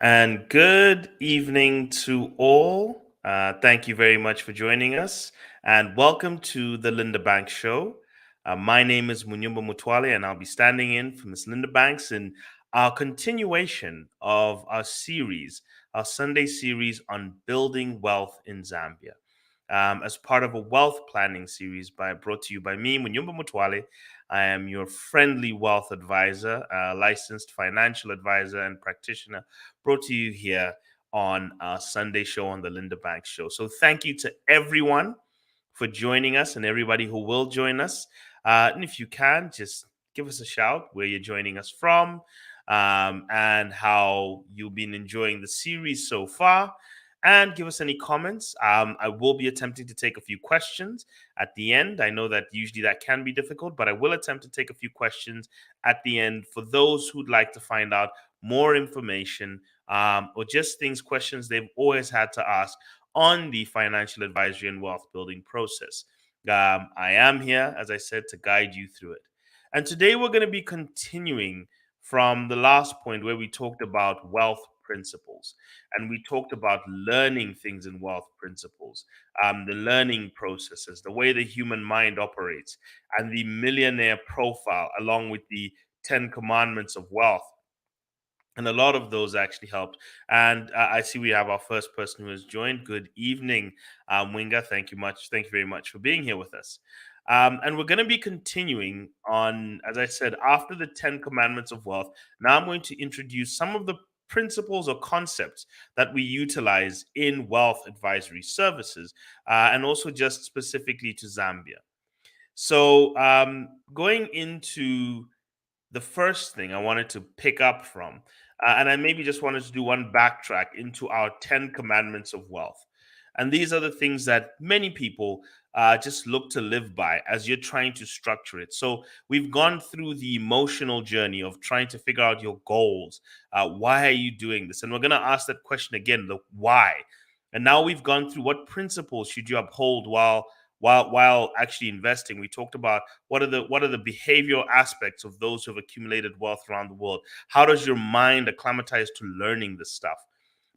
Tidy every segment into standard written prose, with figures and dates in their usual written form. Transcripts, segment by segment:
And good evening to all. Thank you very much for joining us. And welcome to the Linda Banks Show. My name is Munyumba Mutwale, and I'll be standing in for Miss Linda Banks in our continuation of our series, our Sunday series on building wealth in Zambia. As part of a wealth planning series brought to you by me, Munyumba Mutwale. I am your friendly wealth advisor, licensed financial advisor, and practitioner brought to you here on our Sunday show on the Linda Banks Show. So thank you to everyone for joining us and everybody who will join us. And if you can, just give us a shout where you're joining us from and how you've been enjoying the series so far. And give us any comments. I will be attempting to take a few questions at the end. I know that usually that can be difficult, but I will attempt to take a few questions at the end for those who'd like to find out more information or just questions they've always had to ask on the financial advisory and wealth building process. I am here, as I said, to guide you through it. And today we're going to be continuing from the last point where we talked about wealth principles and we talked about learning things in wealth principles, the learning processes, the way the human mind operates, and the millionaire profile, along with the 10 commandments of wealth, and a lot of those actually helped. And I see we have our first person who has joined. Good evening, Winga. Thank you very much for being here with us. And we're going to be continuing on, as I said, after the 10 commandments of wealth. Now I'm going to introduce some of the principles or concepts that we utilize in wealth advisory services, and also just specifically to Zambia. So, going into the first thing I wanted to pick up from, and I maybe just wanted to do one backtrack into our 10 commandments of wealth. And these are the things that many people just look to live by as you're trying to structure it. So we've gone through the emotional journey of trying to figure out your goals. Why are you doing this? And we're going to ask that question again, the why. And now we've gone through what principles should you uphold while actually investing. We talked about what are the behavioral aspects of those who have accumulated wealth around the world. How does your mind acclimatize to learning this stuff?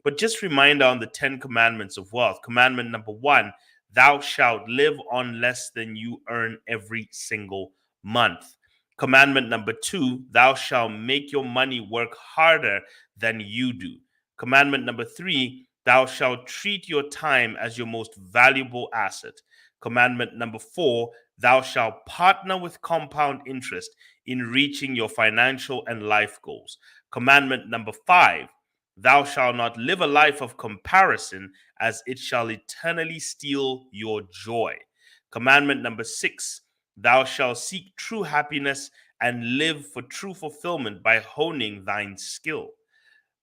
But just reminder on the 10 commandments of wealth. Commandment number 1, thou shalt live on less than you earn every single month. Commandment number 2, thou shalt make your money work harder than you do. Commandment number 3, thou shalt treat your time as your most valuable asset. Commandment number 4, thou shalt partner with compound interest in reaching your financial and life goals. Commandment number 5, thou shalt not live a life of comparison, as it shall eternally steal your joy. Commandment number 6, thou shalt seek true happiness and live for true fulfillment by honing thine skill.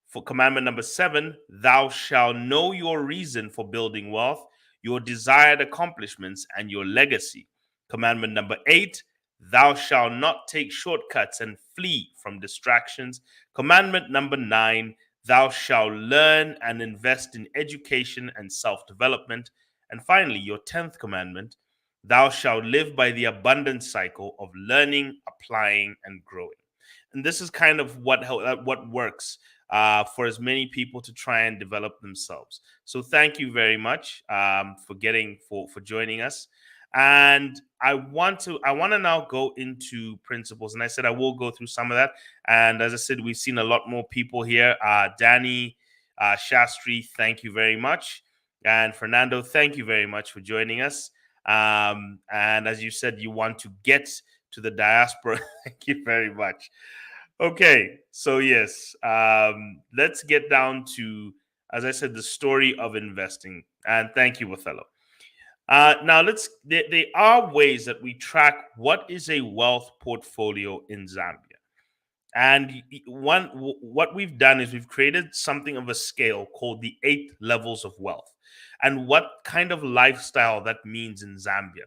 For commandment number 7, thou shalt know your reason for building wealth, your desired accomplishments, and your legacy. Commandment number 8, thou shalt not take shortcuts and flee from distractions. Commandment number 9, thou shalt learn and invest in education and self development. And finally, your 10th commandment, thou shalt live by the abundant cycle of learning, applying, and growing. And this is kind of what works for as many people to try and develop themselves. So thank you very much for joining us. And I want to now go into principles. And I said I will go through some of that. And as I said, we've seen a lot more people here. Danny, Shastri, thank you very much. And Fernando, thank you very much for joining us. And as you said, you want to get to the diaspora. Thank you very much. Okay, so yes, let's get down to, as I said, the story of investing. And thank you, Othello. Now, there are ways that we track what is a wealth portfolio in Zambia. And what we've done is we've created something of a scale called the 8 levels of wealth, and what kind of lifestyle that means in Zambia.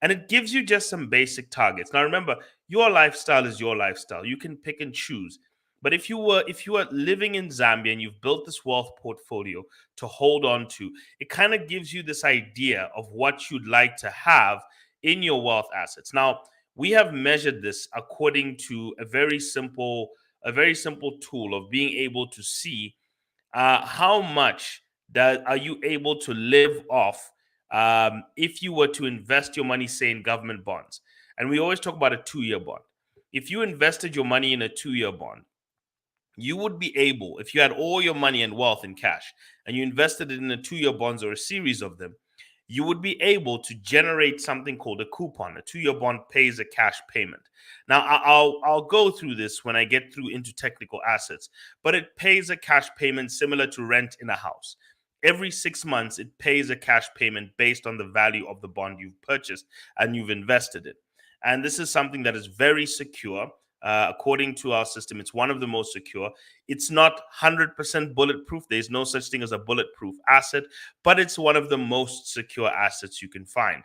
And it gives you just some basic targets. Now, remember, your lifestyle is your lifestyle. You can pick and choose. But if you are living in Zambia and you've built this wealth portfolio to hold on to, it kind of gives you this idea of what you'd like to have in your wealth assets. Now, we have measured this according to a very simple tool of being able to see how much are you able to live off if you were to invest your money, say, in government bonds? And we always talk about a 2-year bond. If you invested your money in a 2-year bond, you would be able, if you had all your money and wealth in cash and you invested it in a 2-year bonds or a series of them, you would be able to generate something called a coupon. A 2-year bond pays a cash payment. Now, I'll go through this when I get through into technical assets, but it pays a cash payment similar to rent in a house. Every 6 months, it pays a cash payment based on the value of the bond you've purchased and you've invested in. And this is something that is very secure. According to our system, it's one of the most secure. It's not 100% bulletproof. There's no such thing as a bulletproof asset, but it's one of the most secure assets you can find.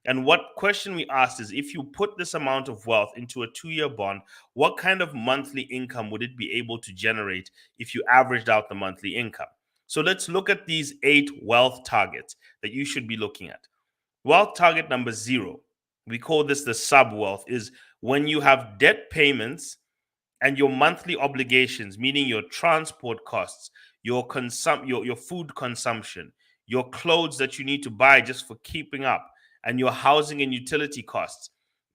And what question we asked is, if you put this amount of wealth into a 2-year bond, what kind of monthly income would it be able to generate if you averaged out the monthly income? So let's look at these 8 wealth targets that you should be looking at. Wealth target number 0, we call this the sub wealth, is when you have debt payments and your monthly obligations, meaning your transport costs, your food consumption, your clothes that you need to buy just for keeping up, and your housing and utility costs,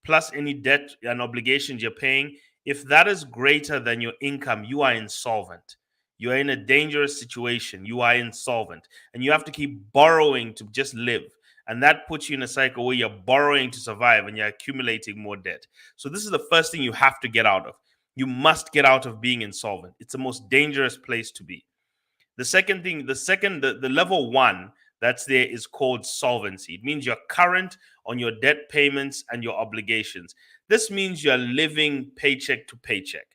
plus any debt and obligations you're paying, if that is greater than your income, you are insolvent. You are in a dangerous situation. You are insolvent, and you have to keep borrowing to just live. And that puts you in a cycle where you're borrowing to survive and you're accumulating more debt. So this is the first thing you have to get out of. You must get out of being insolvent. It's the most dangerous place to be. The second thing, the level 1 that's there is called solvency. It means you're current on your debt payments and your obligations. This means you're living paycheck to paycheck.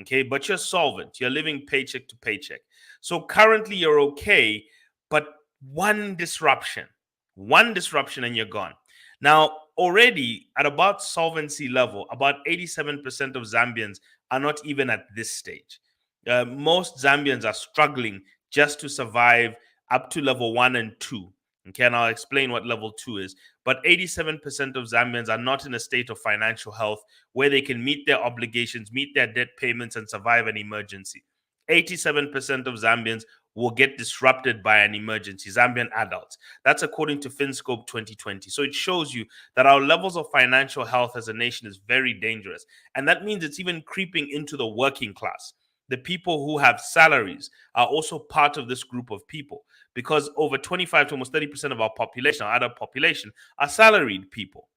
Okay, but you're solvent. You're living paycheck to paycheck. So currently you're okay, but one disruption and you're gone. Now, already at about solvency level, about 87% of Zambians are not even at this stage. Most Zambians are struggling just to survive up to level 1 and 2. Okay, and I'll explain what level 2 is. But 87% of Zambians are not in a state of financial health where they can meet their obligations, meet their debt payments, and survive an emergency. 87% of Zambians will get disrupted by an emergency, Zambian adults. That's according to FinScope 2020. So it shows you that our levels of financial health as a nation is very dangerous. And that means it's even creeping into the working class. The people who have salaries are also part of this group of people, because over 25 to almost 30% of our population, our adult population, are salaried people.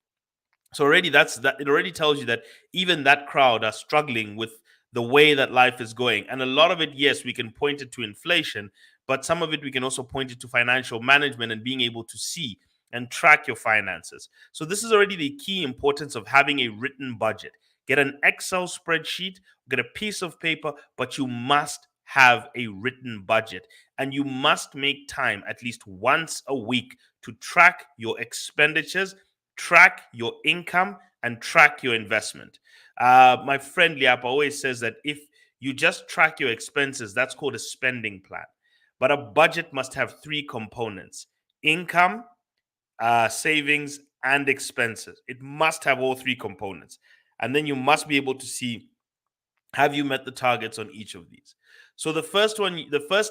So already it already tells you that even that crowd are struggling with the way that life is going. And a lot of it, yes, we can point it to inflation, but some of it we can also point it to financial management and being able to see and track your finances. So this is already the key importance of having a written budget. Get an Excel spreadsheet, get a piece of paper, but you must have a written budget, and you must make time at least once a week to track your expenditures, track your income, and track your investment. My friend Liapa always says that if you just track your expenses, that's called a spending plan. But a budget must have 3 components: income, savings, and expenses. It must have all 3 components. And then you must be able to see, have you met the targets on each of these? So the first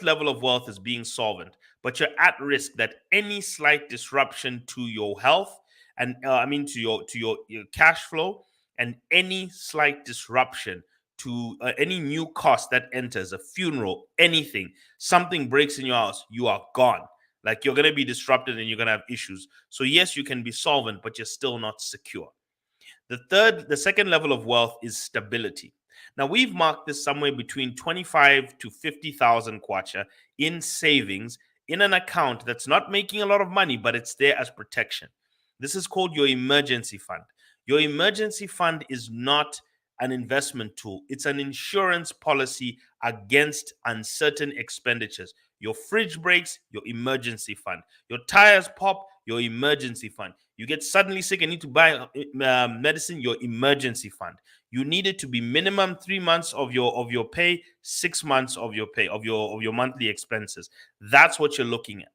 level of wealth is being solvent, but you're at risk that any slight disruption to your health and to your cash flow, and any slight disruption to any new cost that enters, a funeral, anything, something breaks in your house, you are gone. Like, you're going to be disrupted and you're going to have issues. So yes, you can be solvent, but you're still not secure. The second level of wealth is stability. Now, we've marked this somewhere between 25 to 50,000 kwacha in savings in an account that's not making a lot of money, but it's there as protection. This is called your emergency fund. Your emergency fund is not an investment tool. It's an insurance policy against uncertain expenditures. Your fridge breaks, your emergency fund. Your tires pop, your emergency fund. You get suddenly sick and need to buy medicine, your emergency fund. You need it to be minimum 3 months of your pay, 6 months of your pay, of your monthly expenses. That's what you're looking at.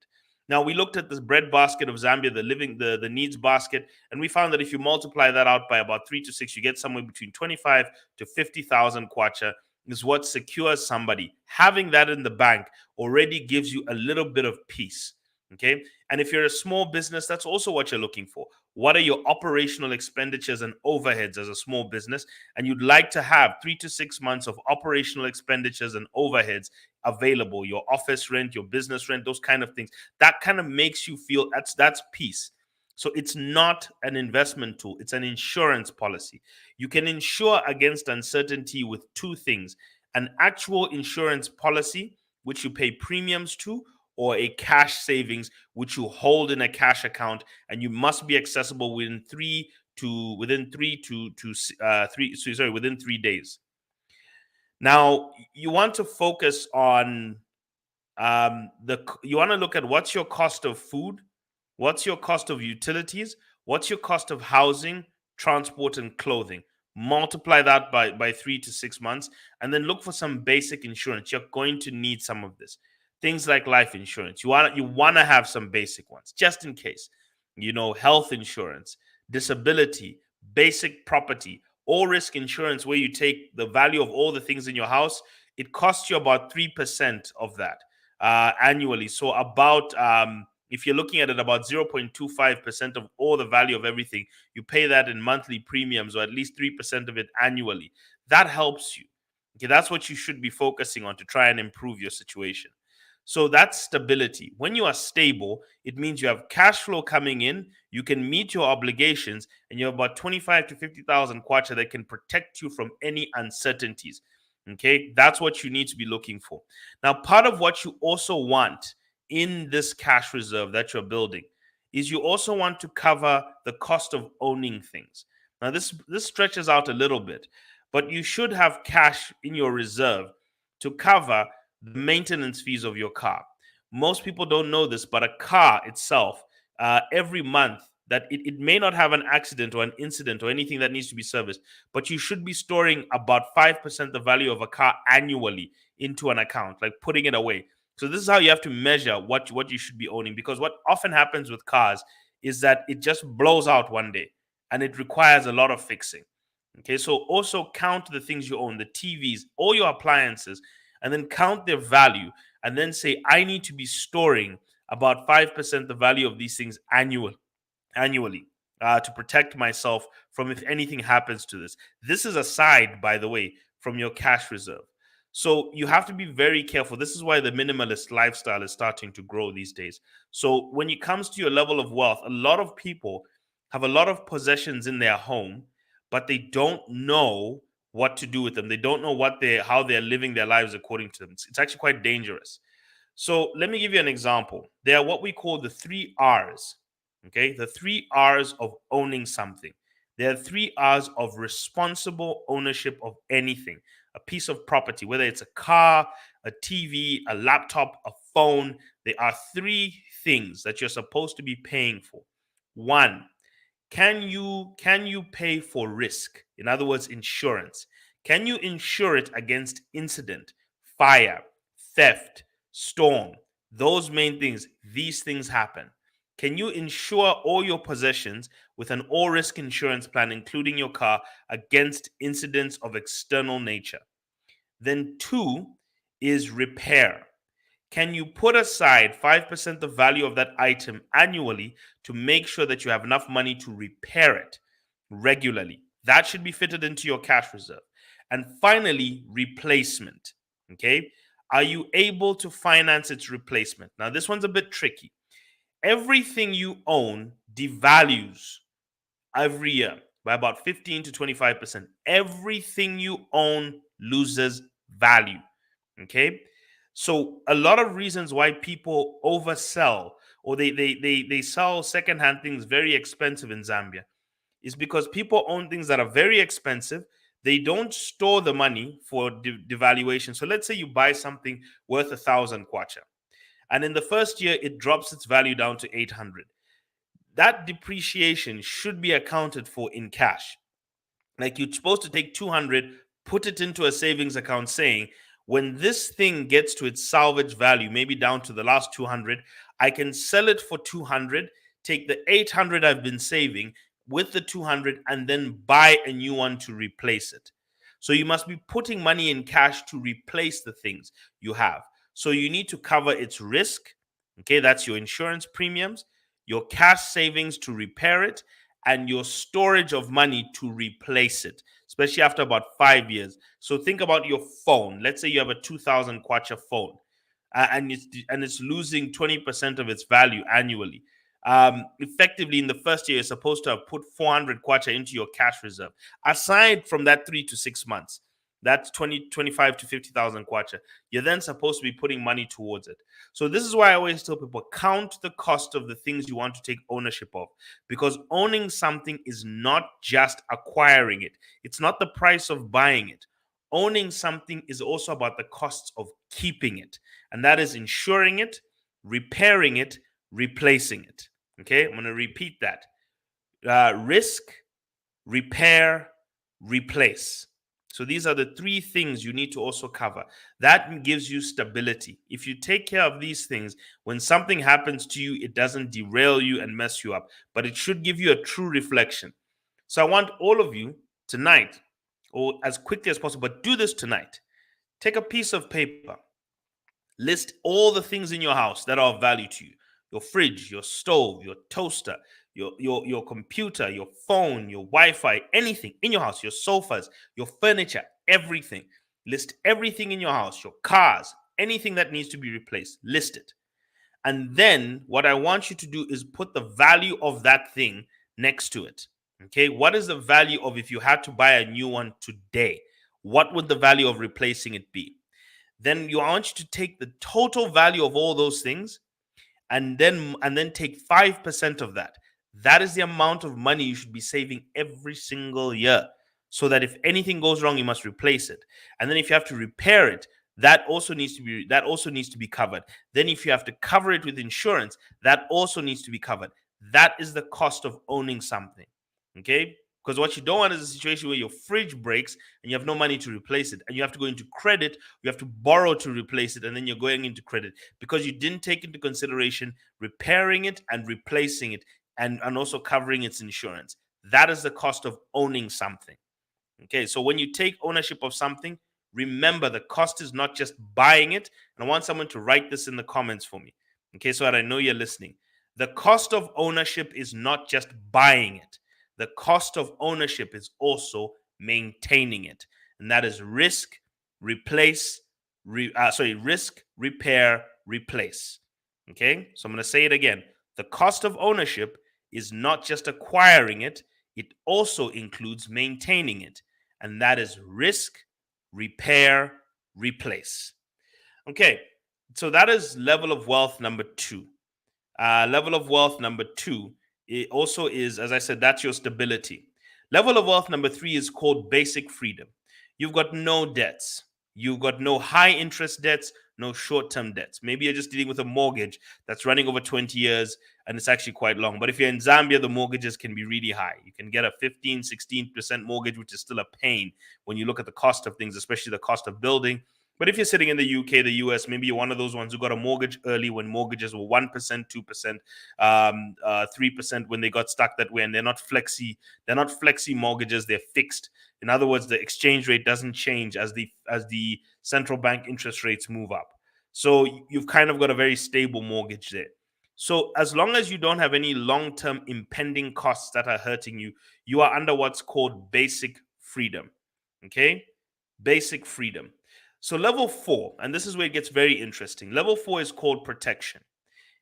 Now, we looked at this bread basket of Zambia, the needs basket, and we found that if you multiply that out by about 3 to 6, you get somewhere between 25 to 50,000 kwacha is what secures somebody. Having that in the bank already gives you a little bit of peace. Okay. And if you're a small business, that's also what you're looking for. What are your operational expenditures and overheads as a small business? And you'd like to have 3 to 6 months of operational expenditures and overheads available, your office rent, your business rent, those kind of things. That kind of makes you feel that's peace. So it's not an investment tool, it's an insurance policy. You can insure against uncertainty with two things: an actual insurance policy, which you pay premiums to, or a cash savings, which you hold in a cash account, and you must be accessible within 3 days. Now, you want to focus on you want to look at what's your cost of food, what's your cost of utilities, what's your cost of housing, transport, and clothing. Multiply that by 3 to 6 months, and then look for some basic insurance. You're going to need some of this. Things like life insurance. You want to have some basic ones just in case. Health insurance, disability, basic property, all risk insurance, where you take the value of all the things in your house. It costs you about 3% of that annually. So about if you're looking at it, about 0.25% of all the value of everything, you pay that in monthly premiums, or at least 3% of it annually. That helps you. Okay, that's what you should be focusing on to try and improve your situation. So that's stability. When you are stable, it means you have cash flow coming in, you can meet your obligations, and you have about 25 to 50,000 kwacha that can protect you from any uncertainties. Okay, that's what you need to be looking for. Now, part of what you also want in this cash reserve that you're building is you also want to cover the cost of owning things. Now, this stretches out a little bit, but you should have cash in your reserve to cover the maintenance fees of your car. Most people don't know this, but a car itself, every month, that it may not have an accident or an incident or anything that needs to be serviced, but you should be storing about 5% the value of a car annually into an account, like putting it away. So this is how you have to measure what you should be owning, because what often happens with cars is that it just blows out one day and it requires a lot of fixing. Okay, so also count the things you own, the TVs, all your appliances, and then count their value, and then say, I need to be storing about 5% the value of these things annually to protect myself from if anything happens to this. This is aside, by the way, from your cash reserve. So you have to be very careful. This is why the minimalist lifestyle is starting to grow these days. So when it comes to your level of wealth, a lot of people have a lot of possessions in their home, but they don't know what to do with them. They don't know how they're living their lives according to them. It's actually quite dangerous. So let me give you an example. There are what we call the 3 R's. Okay, the 3 R's of owning something. There are 3 R's of responsible ownership of anything, a piece of property, whether it's a car, a TV, a laptop, a phone. There are 3 things that you're supposed to be paying for. One, can you pay for risk? In other words, insurance. Can you insure it against incident, fire, theft, storm? Those main things. These things happen. Can you insure all your possessions with an all risk insurance plan, including your car, against incidents of external nature? Then 2 is repair. Can you put aside 5% the value of that item annually to make sure that you have enough money to repair it regularly? That should be fitted into your cash reserve. And finally, replacement. Okay. Are you able to finance its replacement? Now, this one's a bit tricky. Everything you own devalues every year by about 15 to 25%. Everything you own loses value. Okay. So a lot of reasons why people oversell, or they sell secondhand things very expensive in Zambia, is because people own things that are very expensive. They don't store the money for devaluation. So let's say you buy something worth 1,000 kwacha, and in the first year it drops its value down to 800. That depreciation should be accounted for in cash. Like, you're supposed to take 200, put it into a savings account, saying, when this thing gets to its salvage value, maybe down to the last 200, I can sell it for 200, take the 800 I've been saving with the 200, and then buy a new one to replace it. So you must be putting money in cash to replace the things you have. So you need to cover its risk. Okay, that's your insurance premiums, your cash savings to repair it, and your storage of money to replace it, especially after about 5 years. So think about your phone. Let's say you have a 2000 kwacha phone, and it's losing 20% of its value annually. Effectively, in the first year, you're supposed to have put 400 kwacha into your cash reserve. Aside from that 3 to 6 months, that's 20, 25 to 50,000 kwacha. You're then supposed to be putting money towards it. So this is why I always tell people, count the cost of the things you want to take ownership of, because owning something is not just acquiring it. It's not the price of buying it. Owning something is also about the costs of keeping it, and that is insuring it, repairing it, replacing it. Okay, I'm going to repeat that. Risk, repair, replace. So these are the three things you need to also cover. That gives you stability. If you take care of these things, when something happens to you, it doesn't derail you and mess you up, but it should give you a true reflection. So I want all of you tonight, or as quickly as possible, but do this tonight. Take a piece of paper, list all the things in your house that are of value to you: your fridge, your stove, your toaster, your computer, your phone, your Wi-Fi, anything in your house, your sofas, your furniture, everything. List everything in your house, your cars, anything that needs to be replaced. List it. And then what I want you to do is put the value of that thing next to it. Okay, what is the value of, if you had to buy a new one today, what would the value of replacing it be? Then you want you to take the total value of all those things, and then take 5% of that. That is the amount of money you should be saving every single year, so that if anything goes wrong, you must replace it. And then if you have to repair it, that also needs to be covered. Then if you have to cover it with insurance, that also needs to be covered. That is the cost of owning something. Okay? Because what you don't want is a situation where your fridge breaks and you have no money to replace it, and you have to go into credit, you have to borrow to replace it, and then you're going into credit because you didn't take into consideration repairing it and replacing it, and also covering its insurance. That is the cost of owning something. Okay, so when you take ownership of something, remember the cost is not just buying it. And I want someone to write this in the comments for me, okay, so that I know you're listening. The cost of ownership is not just buying it. The cost of ownership is also maintaining it, and that is risk, risk, repair, replace. Okay, so I'm going to say it again. The cost of ownership is not just acquiring it, it also includes maintaining it, and that is risk, repair, replace. Okay, so that is level of wealth number 2. Level of wealth number 2, it also is, as I said, that's your stability. Level of wealth number 3 is called basic freedom. You've got no debts. You've got no high interest debts, no short term debts. Maybe you're just dealing with a mortgage that's running over 20 years and it's actually quite long. But if you're in Zambia, the mortgages can be really high. You can get a 15, 16% mortgage, which is still a pain when you look at the cost of things, especially the cost of building. But if you're sitting in the UK, the US, maybe you're one of those ones who got a mortgage early when mortgages were 1%, 2%, 3% when they got stuck that way, and they're not flexi mortgages, they're fixed. In other words, the exchange rate doesn't change as the central bank interest rates move up. So you've kind of got a very stable mortgage there. So as long as you don't have any long-term impending costs that are hurting you, you are under what's called basic freedom. Okay? Basic freedom. So level 4, and this is where it gets very interesting. Level 4 is called protection.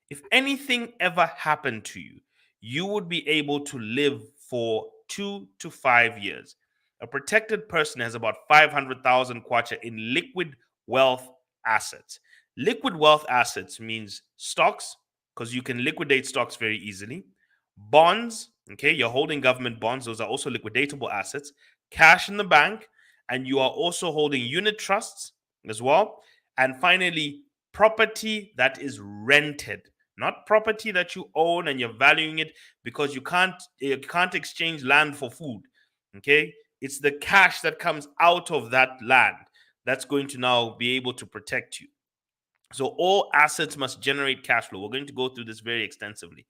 If anything ever happened to you, you would be able to live for 2 to 5 years. A protected person has about 500,000 kwacha in liquid wealth assets. Liquid wealth assets means stocks, because you can liquidate stocks very easily. Bonds, okay, you're holding government bonds, those are also liquidatable assets. Cash in the bank, and you are also holding unit trusts as well. And finally, property that is rented, not property that you own and you're valuing it, because you can't exchange land for food. Okay, it's the cash that comes out of that land that's going to now be able to protect you. So all assets must generate cash flow. We're going to go through this very extensively,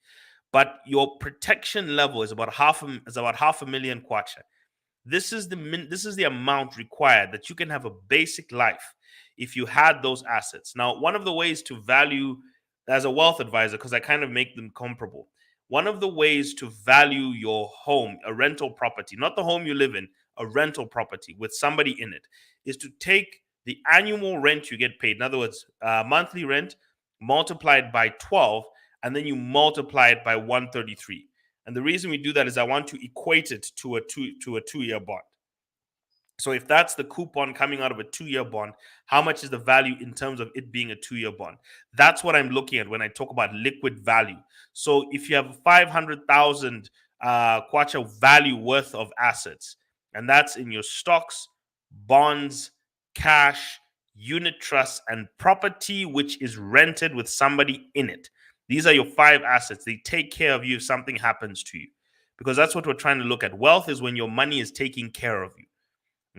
but your protection level is about half a million kwacha. this is the amount required that you can have a basic life if you had those assets. Now, one of the ways to value as a wealth advisor, because I kind of make them comparable, one of the ways to value your home, a rental property, not the home you live in, a rental property with somebody in it, is to take the annual rent you get paid. In other words, monthly rent multiplied by 12, and then you multiply it by 133. And the reason we do that is I want to equate it to a 2-year bond. So if that's the coupon coming out of a 2-year bond, how much is the value in terms of it being a 2-year bond? That's what I'm looking at when I talk about liquid value. So if you have 500,000 kwacha value worth of assets, and that's in your stocks, bonds, cash, unit trusts, and property, which is rented with somebody in it. These are your 5 assets. They take care of you if something happens to you, because that's what we're trying to look at. Wealth is when your money is taking care of you.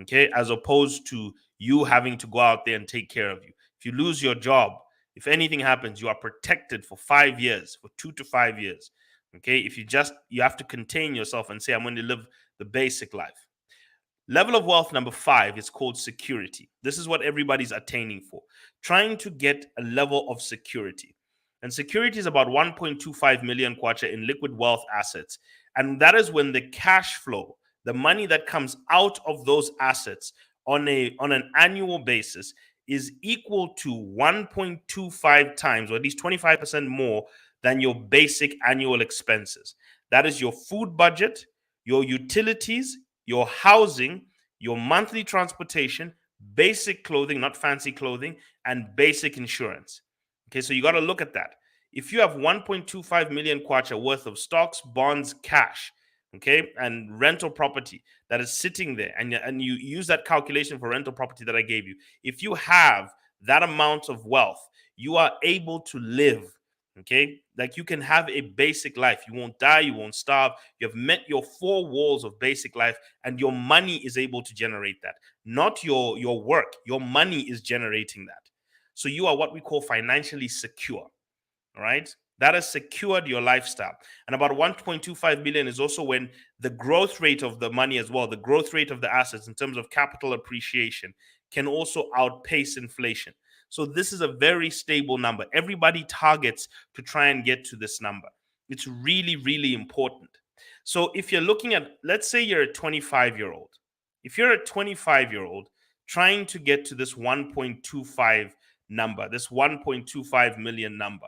Okay, as opposed to you having to go out there and take care of you. If you lose your job, if anything happens, you are protected for 5 years, for 2 to 5 years. Okay, if you have to contain yourself and say, I'm going to live the basic life. Level of wealth number 5 is called security. This is what everybody's attaining for, trying to get a level of security. And security is about 1.25 million kwacha in liquid wealth assets. And that is when the cash flow, the money that comes out of those assets on an annual basis, is equal to 1.25 times, or at least 25% more than your basic annual expenses. That is your food budget, your utilities, your housing, your monthly transportation, basic clothing, not fancy clothing, and basic insurance. Okay, so you got to look at that. If you have 1.25 million kwacha worth of stocks, bonds, cash, okay, and rental property that is sitting there, and you use that calculation for rental property that I gave you, if you have that amount of wealth, you are able to live. Okay, like you can have a basic life. You won't die, you won't starve. You have met your 4 walls of basic life, and your money is able to generate that. Not your work, your money is generating that. So you are what we call financially secure. All right. That has secured your lifestyle. And about 1.25 billion is also when the growth rate of the money as well, the growth rate of the assets in terms of capital appreciation, can also outpace inflation. So this is a very stable number. Everybody targets to try and get to this number. It's really, really important. So if you're looking at, let's say you're a 25-year-old. If you're a 25-year-old trying to get to this 1.25 number, this 1.25 million number,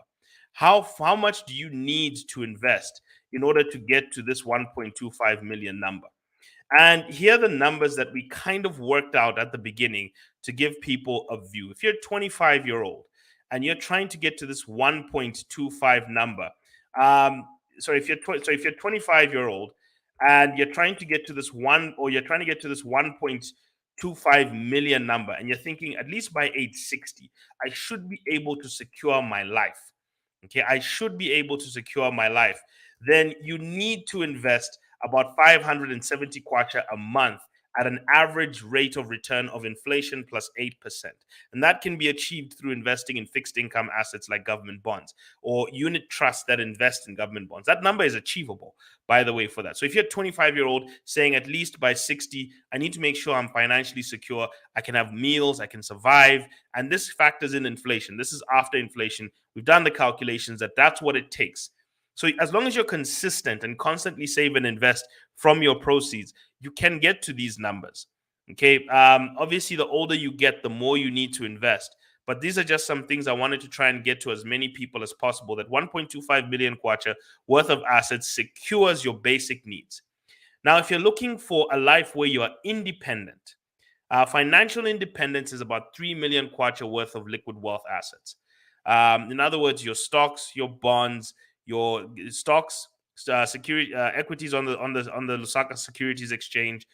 how much do you need to invest in order to get to this 1.25 million number? And here are the numbers that we kind of worked out at the beginning to give people a view. If you're a 25-year-old and you're trying to get to this 1.25 number, if you're 25-year-old and you're trying to get to this you're trying to get to this 1.25 million number, and you're thinking, at least by age 60, I should be able to secure my life. Okay, I should be able to secure my life. Then you need to invest about 570 kwacha a month at an average rate of return of inflation plus 8%. And that can be achieved through investing in fixed income assets like government bonds or unit trusts that invest in government bonds. That number is achievable, by the way, for that. So if you're a 25-year-old saying at least by 60, I need to make sure I'm financially secure, I can have meals, I can survive, and this factors in inflation. This is after inflation. We've done the calculations that's what it takes. So as long as you're consistent and constantly save and invest from your proceeds, you can get to these numbers. Okay. Obviously, the older you get, the more you need to invest. But these are just some things I wanted to try and get to as many people as possible. That 1.25 billion kwacha worth of assets secures your basic needs. Now, if you're looking for a life where you are independent, financial independence is about 3 million kwacha worth of liquid wealth assets. In other words, your stocks, your bonds, your stocks, security, equities on the Lusaka Securities Exchange,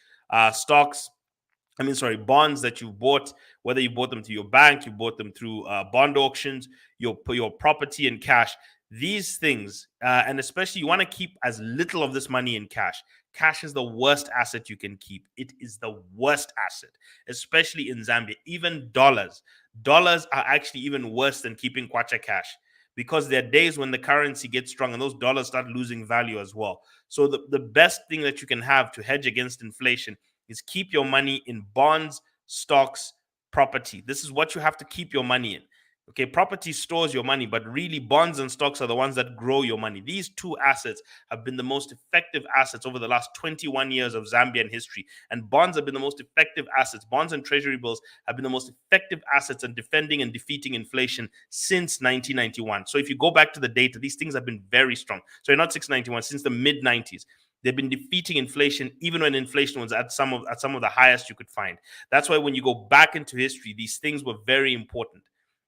stocks. Bonds that you bought, whether you bought them through your bank, you bought them through bond auctions, your property and cash. These things, and especially you want to keep as little of this money in cash. Cash is the worst asset you can keep. It is the worst asset, especially in Zambia. Even dollars. Dollars are actually even worse than keeping kwacha cash, because there are days when the currency gets strong and those dollars start losing value as well. So the best thing that you can have to hedge against inflation is keep your money in bonds, stocks, property. This is what you have to keep your money in. Okay, property stores your money, but really bonds and stocks are the ones that grow your money. These two assets have been the most effective assets over the last 21 years of Zambian history. And bonds have been the most effective assets. Bonds and treasury bills have been the most effective assets in defending and defeating inflation since 1991. So if you go back to the data, these things have been very strong. So not 691, since the mid 90s. They've been defeating inflation even when inflation was at some of the highest you could find. That's why when you go back into history, these things were very important.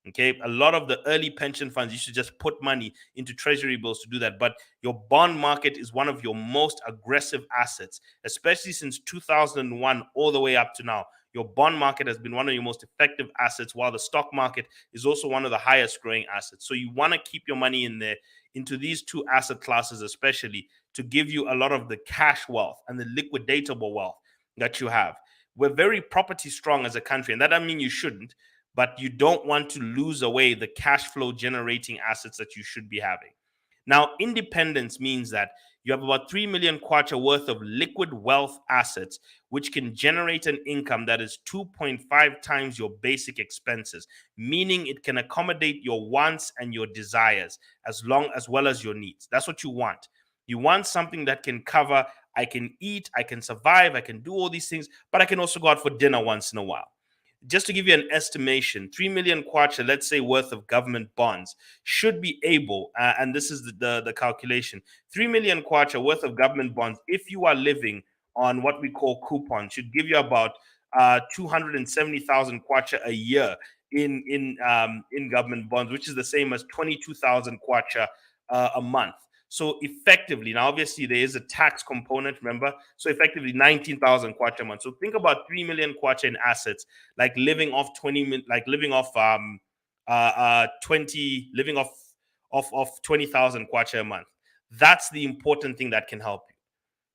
Okay, a lot of the early pension funds used to just put money into treasury bills to do that. But your bond market is one of your most aggressive assets, especially since 2001 all the way up to now. Your bond market has been one of your most effective assets, while the stock market is also one of the highest growing assets. So you want to keep your money in there, into these two asset classes, especially to give you a lot of the cash wealth and the liquidatable wealth that you have. We're very property strong as a country, and that doesn't mean you shouldn't, but you don't want to lose away the cash flow generating assets that you should be having. Now, independence means that you have about 3 million kwacha worth of liquid wealth assets, which can generate an income that is 2.5 times your basic expenses, meaning it can accommodate your wants and your desires as well as your needs. That's what you want. You want something that can cover, I can eat, I can survive, I can do all these things, but I can also go out for dinner once in a while. Just to give you an estimation, 3 million kwacha, let's say, worth of government bonds should be able, and this is the calculation, 3 million kwacha worth of government bonds, if you are living on what we call coupon, should give you about 270,000 kwacha a year in government bonds, which is the same as 22,000 kwacha a month. So effectively, now obviously there is a tax component, remember? So effectively 19,000 kwacha a month. So think about 3 million kwacha in assets, like living off 20, like living off 20, living off 20,000 kwacha a month. That's the important thing that can help you.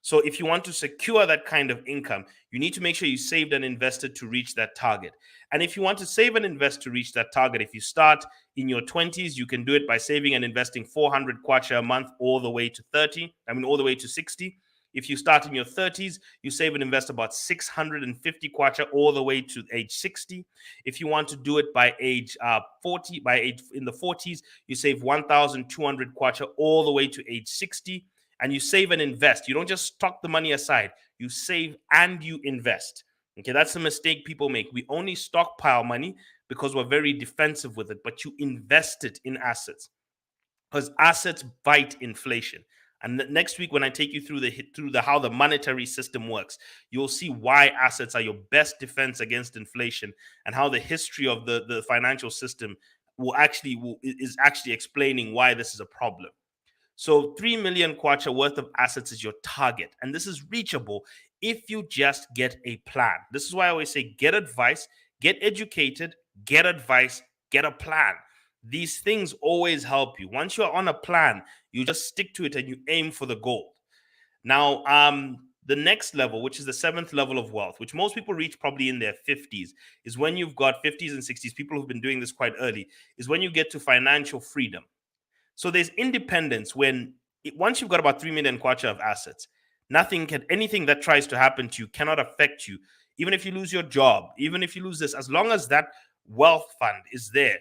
So if you want to secure that kind of income, you need to make sure you saved and invested to reach that target. And if you want to save and invest to reach that target, if you start in your 20s, you can do it by saving and investing 400 kwacha a month all the way to 30, all the way to 60. If you start in your 30s, you save and invest about 650 kwacha all the way to age 60. If you want to do it by age 40, by age in the 40s, you save 1,200 kwacha all the way to age 60. And you save and invest. You don't just stock the money aside. You save and you invest. Okay, that's the mistake people make. We only stockpile money because we're very defensive with it, but you invest it in assets because assets fight inflation. And next week, when I take you through the how the monetary system works, you'll see why assets are your best defense against inflation, and how the history of the financial system is actually explaining why this is a problem. So 3 million kwacha worth of assets is your target. And this is reachable if you just get a plan. This is why I always say get advice, get educated, get advice, get a plan. These things always help you. Once you're on a plan, you just stick to it and you aim for the goal. Now, the next level, which is the seventh level of wealth, which most people reach probably in their 50s, is when you've got 50s and 60s, people who've been doing this quite early, is when you get to financial freedom. So there's independence once you've got about 3 million kwacha of assets, anything that tries to happen to you cannot affect you. Even if you lose your job, even if you lose this, as long as that wealth fund is there,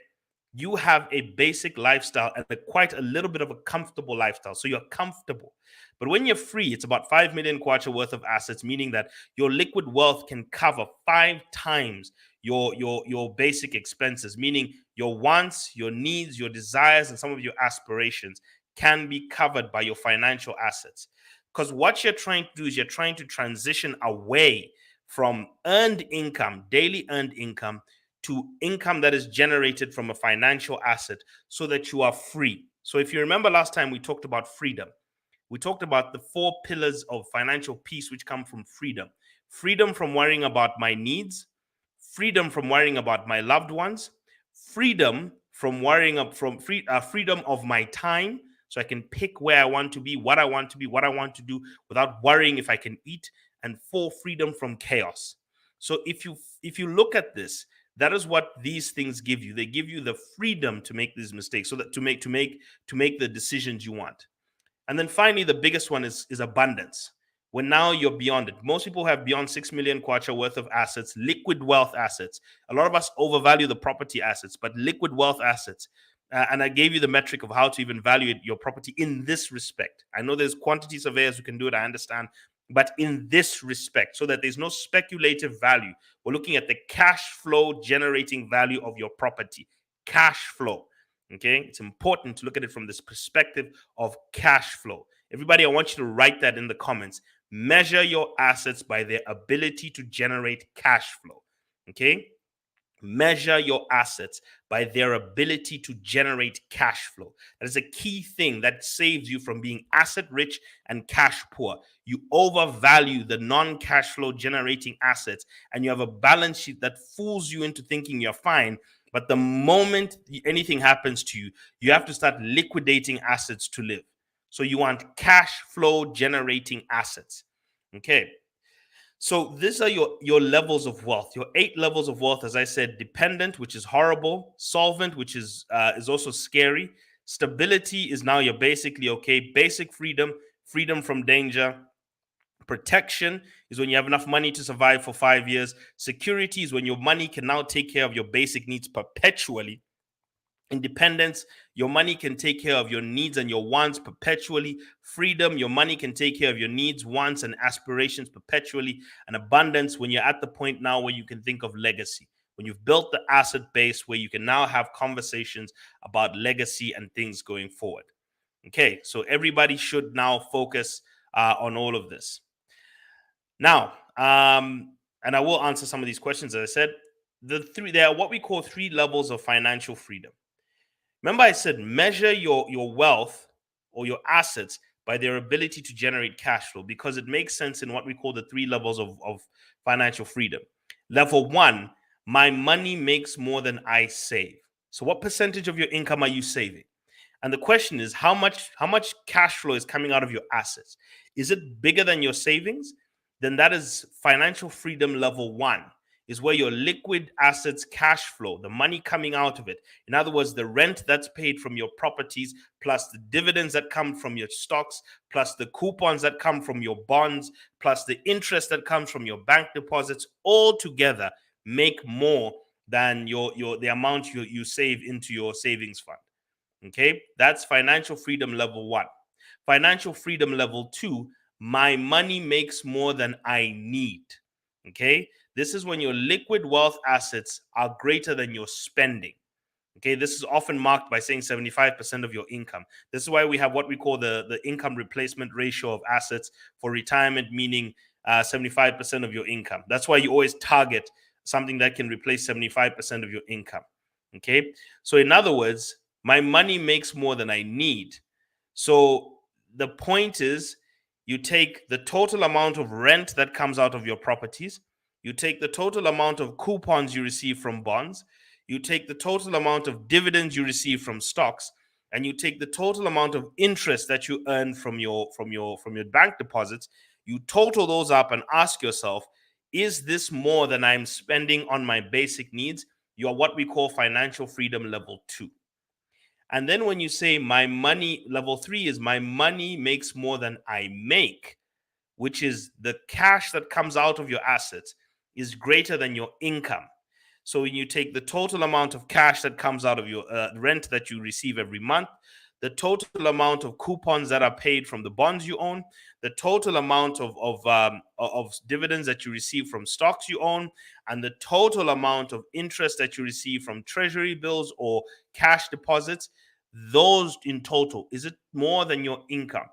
you have a basic lifestyle and quite a little bit of a comfortable lifestyle. So you're comfortable. But when you're free, it's about 5 million kwacha worth of assets, meaning that your liquid wealth can cover 5 times your basic expenses, meaning your wants, your needs, your desires, and some of your aspirations can be covered by your financial assets. Because what you're trying to do is you're trying to transition away from earned income, daily earned income, to income that is generated from a financial asset so that you are free. So if you remember last time we talked about freedom, we talked about the 4 pillars of financial peace which come from freedom. Freedom from worrying about my needs, freedom from worrying about my loved ones, freedom from freedom of my time, so I can pick where I want to be, what I want to be, what I want to do without worrying if I can eat, and 4, freedom from chaos. So if you look at this, that is what these things give you. They give you the freedom to make these mistakes, so that to make the decisions you want. And then finally, the biggest one is abundance. when now you're beyond it. Most people have beyond 6 million kwacha worth of assets, liquid wealth assets. A lot of us overvalue the property assets, but liquid wealth assets. And I gave you the metric of how to even value your property in this respect. I know there's quantity surveyors who can do it, I understand, but in this respect, so that there's no speculative value. We're looking at the cash flow generating value of your property. Cash flow. Okay, it's important to look at it from this perspective of cash flow. Everybody, I want you to write that in the comments. Measure your assets by their ability to generate cash flow. Okay, measure your assets by their ability to generate cash flow. That is a key thing that saves you from being asset rich and cash poor. You overvalue the non-cash flow generating assets, and you have a balance sheet that fools you into thinking you're fine. But the moment anything happens to you, you have to start liquidating assets to live. So you want cash flow generating assets. Okay. So these are your levels of wealth, your 8 levels of wealth. As I said, dependent, which is horrible; solvent, which is also scary; stability is now you're basically okay; basic freedom, freedom from danger; protection is when you have enough money to survive for 5 years; security is when your money can now take care of your basic needs perpetually; independence, your money can take care of your needs and your wants perpetually; freedom, your money can take care of your needs, wants, and aspirations perpetually; and abundance, when you're at the point now where you can think of legacy, when you've built the asset base where you can now have conversations about legacy and things going forward. Okay, so everybody should now focus on all of this. Now, and I will answer some of these questions. As I said, there are what we call 3 levels of financial freedom. Remember, I said measure your wealth or your assets by their ability to generate cash flow, because it makes sense in what we call the 3 levels of financial freedom. Level 1, my money makes more than I save. So what percentage of your income are you saving? And the question is, how much cash flow is coming out of your assets? Is it bigger than your savings? Then that is financial freedom level 1, is where your liquid assets cash flow, the money coming out of it. In other words, the rent that's paid from your properties, plus the dividends that come from your stocks, plus the coupons that come from your bonds, plus the interest that comes from your bank deposits, all together make more than the amount you save into your savings fund. Okay, that's financial freedom level 1. Financial freedom level 2, my money makes more than I need. Okay, this is when your liquid wealth assets are greater than your spending. Okay, this is often marked by saying 75% of your income. This is why we have what we call the income replacement ratio of assets for retirement, meaning 75% of your income. That's why you always target something that can replace 75% of your income. Okay, so in other words, my money makes more than I need. So the point is, you take the total amount of rent that comes out of your properties, you take the total amount of coupons you receive from bonds, you take the total amount of dividends you receive from stocks, and you take the total amount of interest that you earn from your bank deposits. You total those up and ask yourself, is this more than I'm spending on my basic needs? You're what we call financial freedom level 2. And then when you say my money, level 3 is my money makes more than I make, which is the cash that comes out of your assets is greater than your income. So when you take the total amount of cash that comes out of your rent that you receive every month, the total amount of coupons that are paid from the bonds you own, the total amount of dividends that you receive from stocks you own, and the total amount of interest that you receive from treasury bills or cash deposits, those in total, is it more than your income?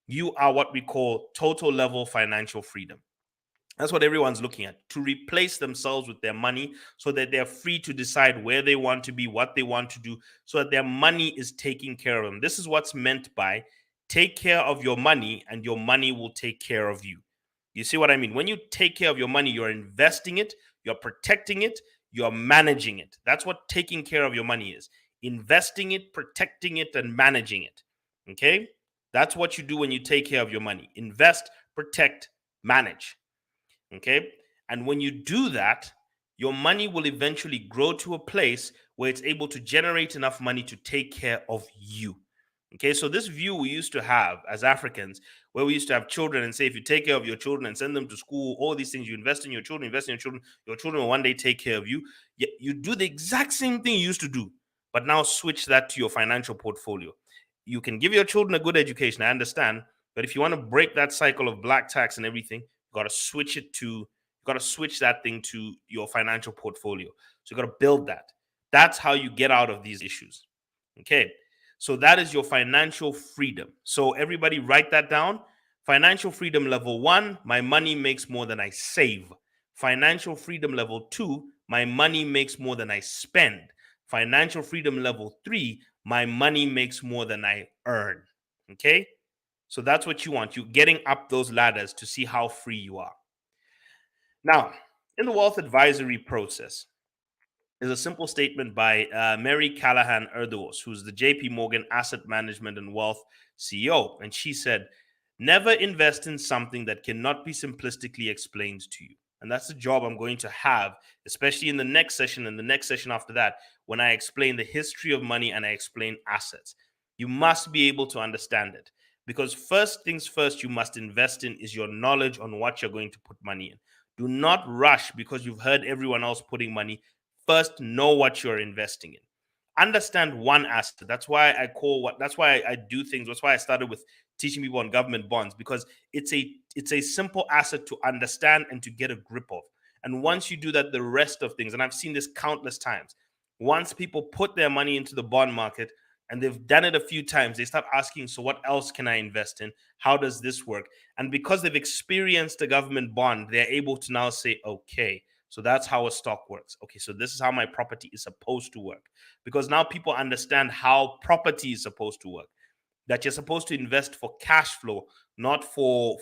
You are what we call total level financial freedom. That's what everyone's looking at, to replace themselves with their money so that they're free to decide where they want to be, what they want to do, so that their money is taking care of them. This is what's meant by take care of your money and your money will take care of you. You see what I mean? When you take care of your money, you're investing it, you're protecting it, you're managing it. That's what taking care of your money is: investing it, protecting it, and managing it. Okay? That's what you do when you take care of your money: invest, protect, manage. Okay. And when you do that, your money will eventually grow to a place where it's able to generate enough money to take care of you. Okay, so this view we used to have as Africans, where we used to have children and say, if you take care of your children and send them to school, all these things, you invest in your children will one day take care of you. You do the exact same thing you used to do, but now switch that to your financial portfolio. You can give your children a good education, I understand, but if you want to break that cycle of black tax and everything, you got to switch it to, you got to switch that thing to your financial portfolio. So you got to build that. That's how you get out of these issues. Okay. So that is your financial freedom. So everybody write that down. Financial freedom level 1, my money makes more than I save. Financial freedom level 2, my money makes more than I spend. Financial freedom level 3, my money makes more than I earn. Okay? So that's what you want. You're getting up those ladders to see how free you are. Now, in the wealth advisory process, is a simple statement by Mary Callahan Erdoes, who's the JP Morgan Asset Management and Wealth CEO. And she said, never invest in something that cannot be simplistically explained to you. And that's the job I'm going to have, especially in the next session and the next session after that, when I explain the history of money and I explain assets. You must be able to understand it. Because first things first, you must invest in is your knowledge on what you're going to put money in. Do not rush because you've heard everyone else putting money. First, know what you're investing in. Understand one asset. That's why I do things. That's why I started with teaching people on government bonds, because it's a simple asset to understand and to get a grip of. And once you do that, the rest of things, and I've seen this countless times, once people put their money into the bond market and they've done it a few times, they start asking, so what else can I invest in? How does this work? And because they've experienced a government bond, they're able to now say, okay, so that's how a stock works. Okay, so this is how my property is supposed to work. Because now people understand how property is supposed to work. That you're supposed to invest for cash flow, not for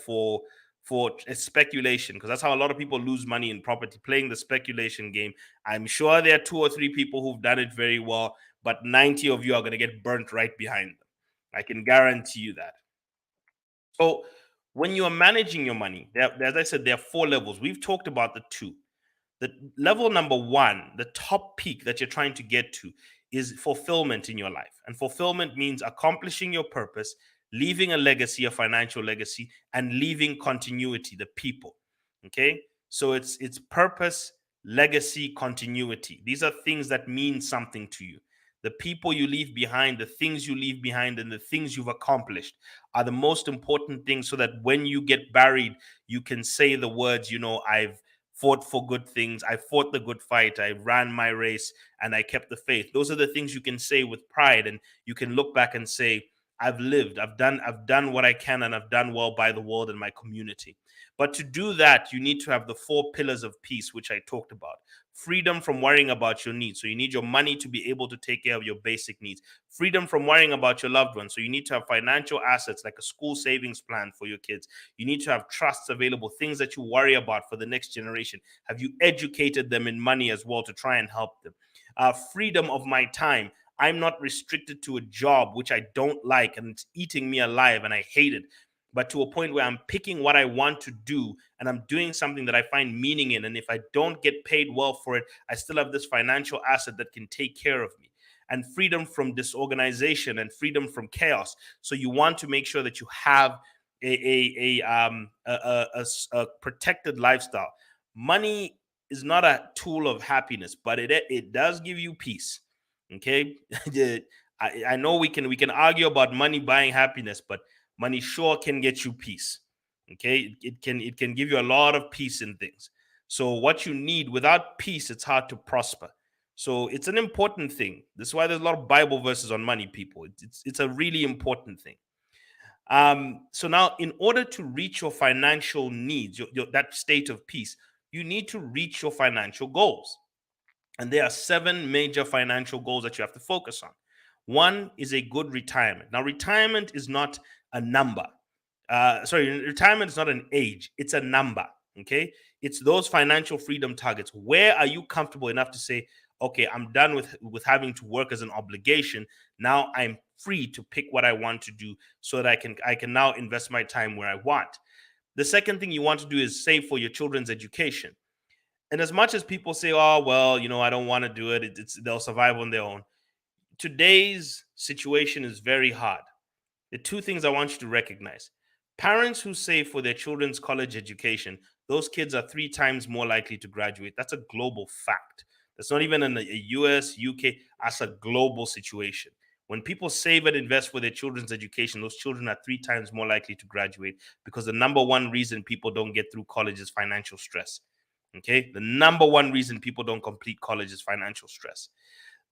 speculation. Because that's how a lot of people lose money in property, playing the speculation game. I'm sure there are 2 or 3 people who've done it very well, but 90 of you are going to get burnt right behind them. I can guarantee you that. So when you are managing your money, as I said, there are 4 levels. We've talked about the 2. The level number 1, the top peak that you're trying to get to, is fulfillment in your life. And fulfillment means accomplishing your purpose, leaving a legacy, a financial legacy, and leaving continuity, the people. Okay? So it's purpose, legacy, continuity. These are things that mean something to you. The people you leave behind, the things you leave behind, and the things you've accomplished are the most important things, so that when you get buried, you can say the words, I've fought for good things. I fought the good fight. I ran my race and I kept the faith. Those are the things you can say with pride, and you can look back and say, I've lived, I've done what I can, and I've done well by the world and my community. But to do that, you need to have the 4 pillars of peace, which I talked about. Freedom from worrying about your needs. So you need your money to be able to take care of your basic needs. Freedom from worrying about your loved ones. So you need to have financial assets like a school savings plan for your kids. You need to have trusts available, things that you worry about for the next generation. Have you educated them in money as well to try and help them? Freedom of my time. I'm not restricted to a job which I don't like and it's eating me alive and I hate it, but to a point where I'm picking what I want to do and I'm doing something that I find meaning in. And if I don't get paid well for it, I still have this financial asset that can take care of me. And freedom from disorganization and freedom from chaos. So you want to make sure that you have a protected lifestyle. Money is not a tool of happiness, but it does give you peace. Okay, I know we can argue about money buying happiness, but money sure can get you peace. Okay, it can give you a lot of peace in things. So what you need, without peace, it's hard to prosper. So it's an important thing. This is why there's a lot of Bible verses on money, people. It's a really important thing. So now, in order to reach your financial needs, that state of peace, you need to reach your financial goals. And there are 7 major financial goals that you have to focus on. One is a good retirement. Now, retirement is not a number. Retirement is not an age, it's a number. Okay. It's those financial freedom targets. Where are you comfortable enough to say, okay, I'm done with having to work as an obligation. Now I'm free to pick what I want to do so that I can now invest my time where I want. The second thing you want to do is save for your children's education. And as much as people say, oh, well, I don't want to do it, they'll survive on their own. Today's situation is very hard. The two things I want you to recognize: parents who save for their children's college education, those kids are 3 times more likely to graduate. That's a global fact. That's not even in the US, UK. That's a global situation. When people save and invest for their children's education, those children are 3 times more likely to graduate, because the number one reason people don't get through college is financial stress. Okay. The number one reason people don't complete college is financial stress.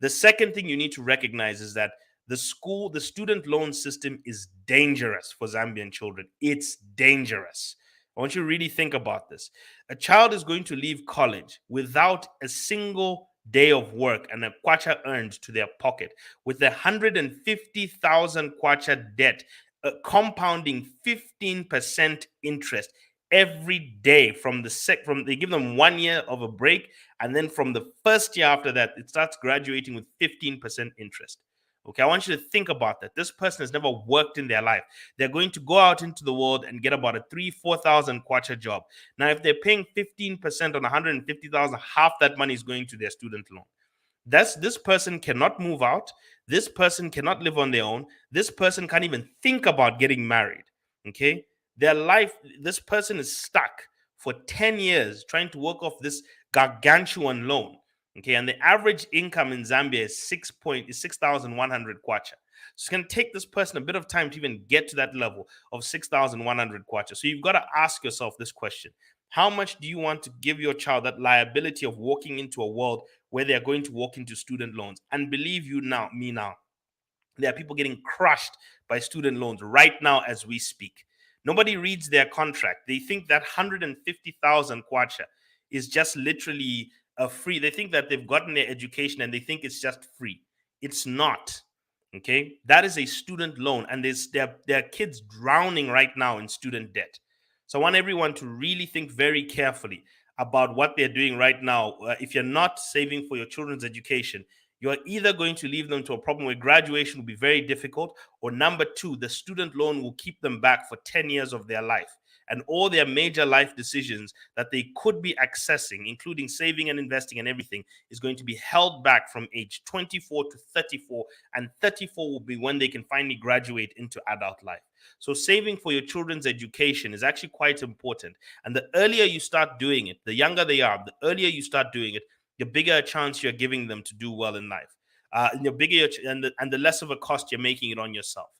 The second thing you need to recognize is that the student loan system is dangerous for Zambian children. It's dangerous. I want you to really think about this. A child is going to leave college without a single day of work and a kwacha earned to their pocket, with 150,000 kwacha debt, compounding 15% interest every day from they give them 1 year of a break, and then from the first year after that it starts graduating with 15% interest. Okay, I want you to think about that. This person has never worked in their life. They're going to go out into the world and get about a 3,000-4,000 kwacha job. Now, if they're paying 15% on 150,000, half that money is going to their student loan. This person cannot move out. This person cannot live on their own. This person can't even think about getting married. Okay, their life, this person is stuck for 10 years trying to work off this gargantuan loan. Okay, and the average income in Zambia is 6,100 kwacha. So it's going to take this person a bit of time to even get to that level of 6,100 kwacha. So you've got to ask yourself this question: how much do you want to give your child that liability of walking into a world where they're going to walk into student loans? And believe you now, me now, there are people getting crushed by student loans right now as we speak. Nobody reads their contract. They think that 150,000 kwacha is just literally a free. They think that they've gotten their education and they think it's just free. It's not. Okay, that is a student loan, and there are kids drowning right now in student debt. So I want everyone to really think very carefully about what they're doing right now. If you're not saving for your children's education, you're either going to leave them to a problem where graduation will be very difficult, or number two, the student loan will keep them back for 10 years of their life. And all their major life decisions that they could be accessing, including saving and investing and everything, is going to be held back from age 24 to 34. And 34 will be when they can finally graduate into adult life. So saving for your children's education is actually quite important. And the earlier you start doing it, the younger they are, the earlier you start doing it, the bigger a chance you're giving them to do well in life. And the less of a cost you're making it on yourself.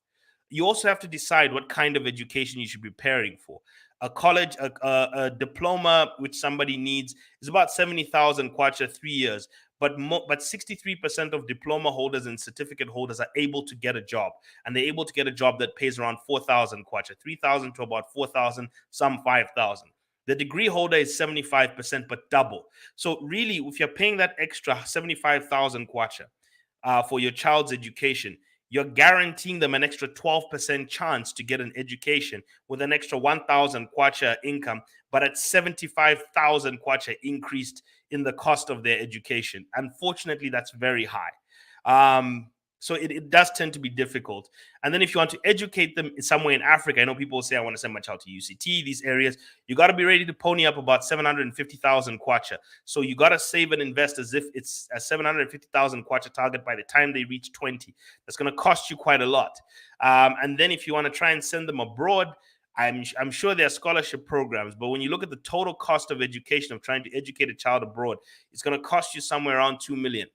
You also have to decide what kind of education you should be preparing for. A college, a diploma which somebody needs is about 70,000 kwacha, 3 years. But 63% of diploma holders and certificate holders are able to get a job, and they're able to get a job that pays around 4,000 kwacha, 3,000 to about 4,000, some 5,000. The degree holder is 75%, but double. So really, if you're paying that extra 75,000 kwacha for your child's education, you're guaranteeing them an extra 12% chance to get an education with an extra 1,000 kwacha income, but at 75,000 kwacha increased in the cost of their education. Unfortunately, that's very high. So it does tend to be difficult. And then if you want to educate them somewhere in Africa, I know people say, I want to send my child to UCT, these areas, you got to be ready to pony up about 750,000 kwacha. So you got to save and invest as if it's a 750,000 kwacha target by the time they reach 20. That's going to cost you quite a lot. And then if you want to try and send them abroad, I'm sure there are scholarship programs, but when you look at the total cost of education, of trying to educate a child abroad, it's going to cost you somewhere around 2 million.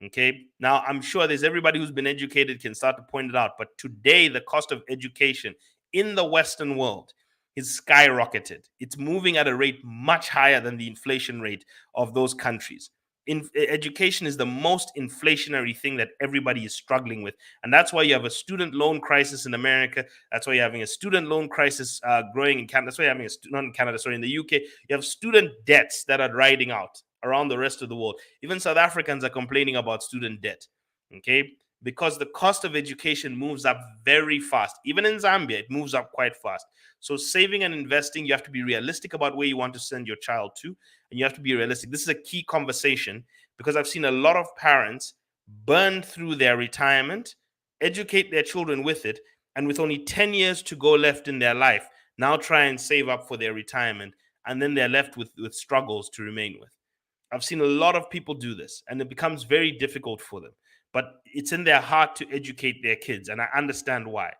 Okay. Now, I'm sure there's everybody who's been educated can start to point it out. But today, the cost of education in the Western world is skyrocketed. It's moving at a rate much higher than the inflation rate of those countries. Education is the most inflationary thing that everybody is struggling with. And that's why you have a student loan crisis in America. That's why you're having a student loan crisis growing in Canada. That's why you're having not in Canada, sorry, in the UK. You have student debts that are riding out around the rest of the world. Even South Africans are complaining about student debt, okay? Because the cost of education moves up very fast. Even in Zambia, it moves up quite fast. So saving and investing, you have to be realistic about where you want to send your child to, and you have to be realistic. This is a key conversation because I've seen a lot of parents burn through their retirement, educate their children with it, and with only 10 years to go left in their life, now try and save up for their retirement, and then they're left with struggles to remain with. I've seen a lot of people do this, and it becomes very difficult for them. But it's in their heart to educate their kids, and I understand why.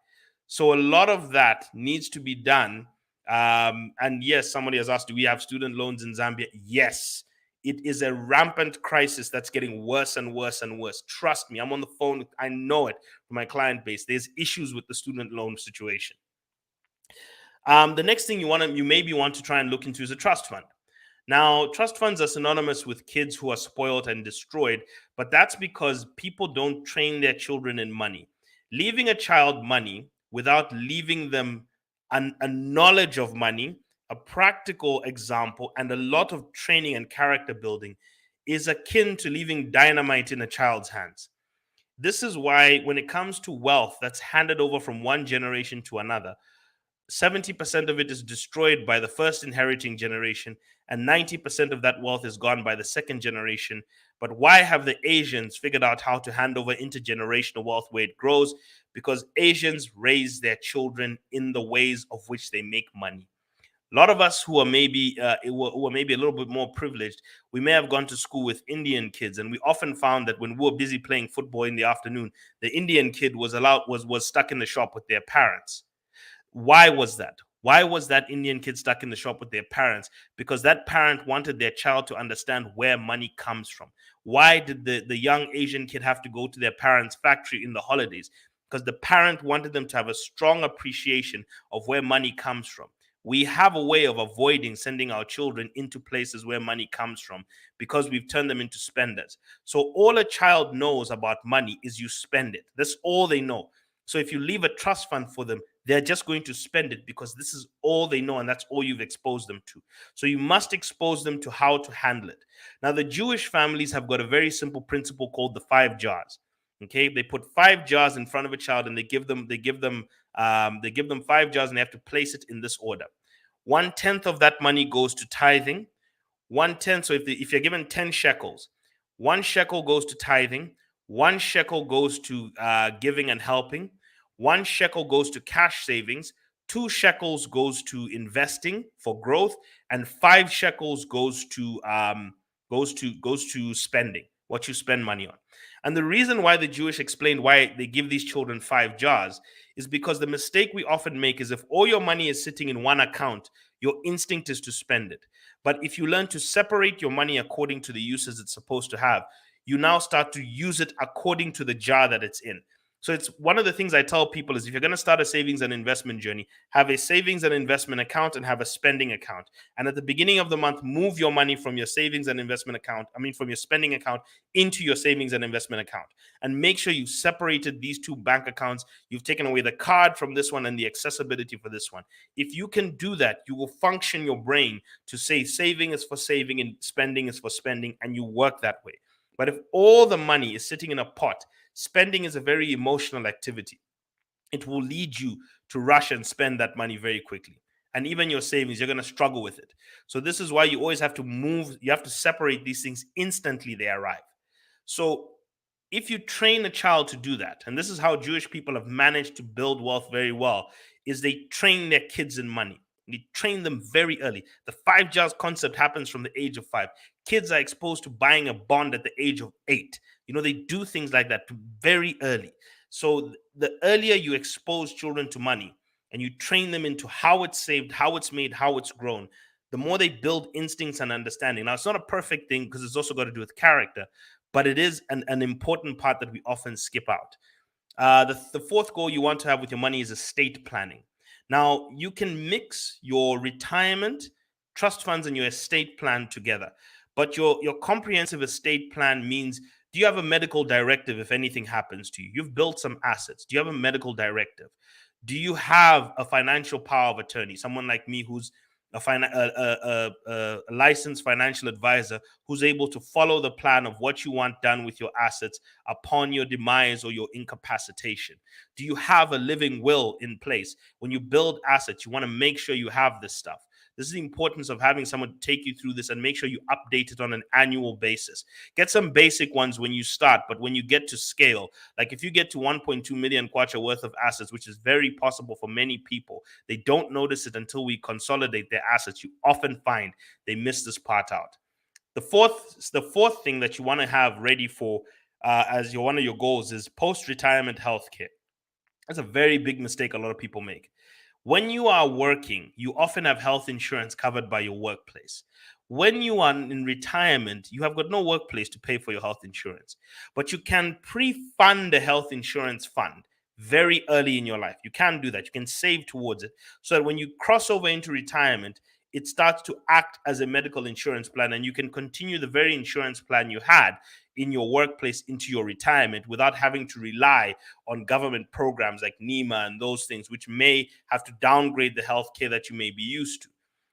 So a lot of that needs to be done. And yes, somebody has asked, do we have student loans in Zambia? Yes. It is a rampant crisis that's getting worse and worse and worse. Trust me, I'm on the phone. I know it from my client base. There's issues with the student loan situation. The next thing you maybe want to try and look into is a trust fund. Now, trust funds are synonymous with kids who are spoiled and destroyed, but that's because people don't train their children in money. Leaving a child money without leaving them a knowledge of money, a practical example, and a lot of training and character building is akin to leaving dynamite in a child's hands. This is why, when it comes to wealth that's handed over from one generation to another, 70% of it is destroyed by the first inheriting generation, and 90% of that wealth is gone by the second generation. But why have the Asians figured out how to hand over intergenerational wealth where it grows? Because Asians raise their children in the ways of which they make money. A lot of us who are maybe a little bit more privileged, we may have gone to school with Indian kids, and we often found that when we were busy playing football in the afternoon, the Indian kid was stuck in the shop with their parents. Why was that? Why was that Indian kid stuck in the shop with their parents? Because that parent wanted their child to understand where money comes from. Why did the young Asian kid have to go to their parents' factory in the holidays? Because the parent wanted them to have a strong appreciation of where money comes from. We have a way of avoiding sending our children into places where money comes from because we've turned them into spenders. So all a child knows about money is you spend it. That's all they know. So if you leave a trust fund for them, they're just going to spend it because this is all they know and that's all you've exposed them to. So you must expose them to how to handle it. Now, the Jewish families have got a very simple principle called the 5 jars. Okay, they put 5 jars in front of a child and they give them 5 jars and they have to place it in this order. 1/10 of that money goes to tithing. 1/10. So if you're given 10 shekels, 1 shekel goes to tithing, 1 shekel goes to giving and helping, 1 shekel goes to cash savings, 2 shekels goes to investing for growth, and 5 shekels goes to spending, what you spend money on. And the reason why the Jewish explained why they give these children 5 jars is because the mistake we often make is if all your money is sitting in one account, your instinct is to spend it. But if you learn to separate your money according to the uses it's supposed to have, you now start to use it according to the jar that it's in. So it's one of the things I tell people is if you're going to start a savings and investment journey, have a savings and investment account and have a spending account. And at the beginning of the month, move your money from your savings and investment account, from your spending account into your savings and investment account. And make sure you've separated these two bank accounts. You've taken away the card from this one and the accessibility for this one. If you can do that, you will function your brain to say saving is for saving and spending is for spending, and you work that way. But if all the money is sitting in a pot, spending is a very emotional activity. It will lead you to rush and spend that money very quickly. And even your savings, you're going to struggle with it. So this is why you always have to move. You have to separate these things instantly they arrive. So if you train a child to do that, and this is how Jewish people have managed to build wealth very well, is they train their kids in money. They train them very early. The 5 jars concept happens from the age of 5. Kids are exposed to buying a bond at the age of 8. They do things like that very early. So the earlier you expose children to money and you train them into how it's saved, how it's made, how it's grown, the more they build instincts and understanding. Now, it's not a perfect thing because it's also got to do with character, but it is an important part that we often skip out. The fourth goal you want to have with your money is estate planning. Now, you can mix your retirement, trust funds, and your estate plan together. But your comprehensive estate plan means, do you have a medical directive if anything happens to you? You've built some assets. Do you have a medical directive? Do you have a financial power of attorney? Someone like me who's a licensed financial advisor who's able to follow the plan of what you want done with your assets upon your demise or your incapacitation? Do you have a living will in place? When you build assets, you want to make sure you have this stuff. This is the importance of having someone take you through this and make sure you update it on an annual basis. Get some basic ones when you start, but when you get to scale, like if you get to 1.2 million kwacha worth of assets, which is very possible for many people, they don't notice it until we consolidate their assets. You often find they miss this part out. The fourth thing that you want to have ready for as one of your goals is post-retirement healthcare. That's a very big mistake a lot of people make. When you are working, you often have health insurance covered by your workplace. When you are in retirement, you have got no workplace to pay for your health insurance, but you can pre fund a health insurance fund very early in your life. You can do that. You can save towards it so that when you cross over into retirement, it starts to act as a medical insurance plan and you can continue the very insurance plan you had in your workplace into your retirement without having to rely on government programs like NEMA and those things, which may have to downgrade the healthcare that you may be used to.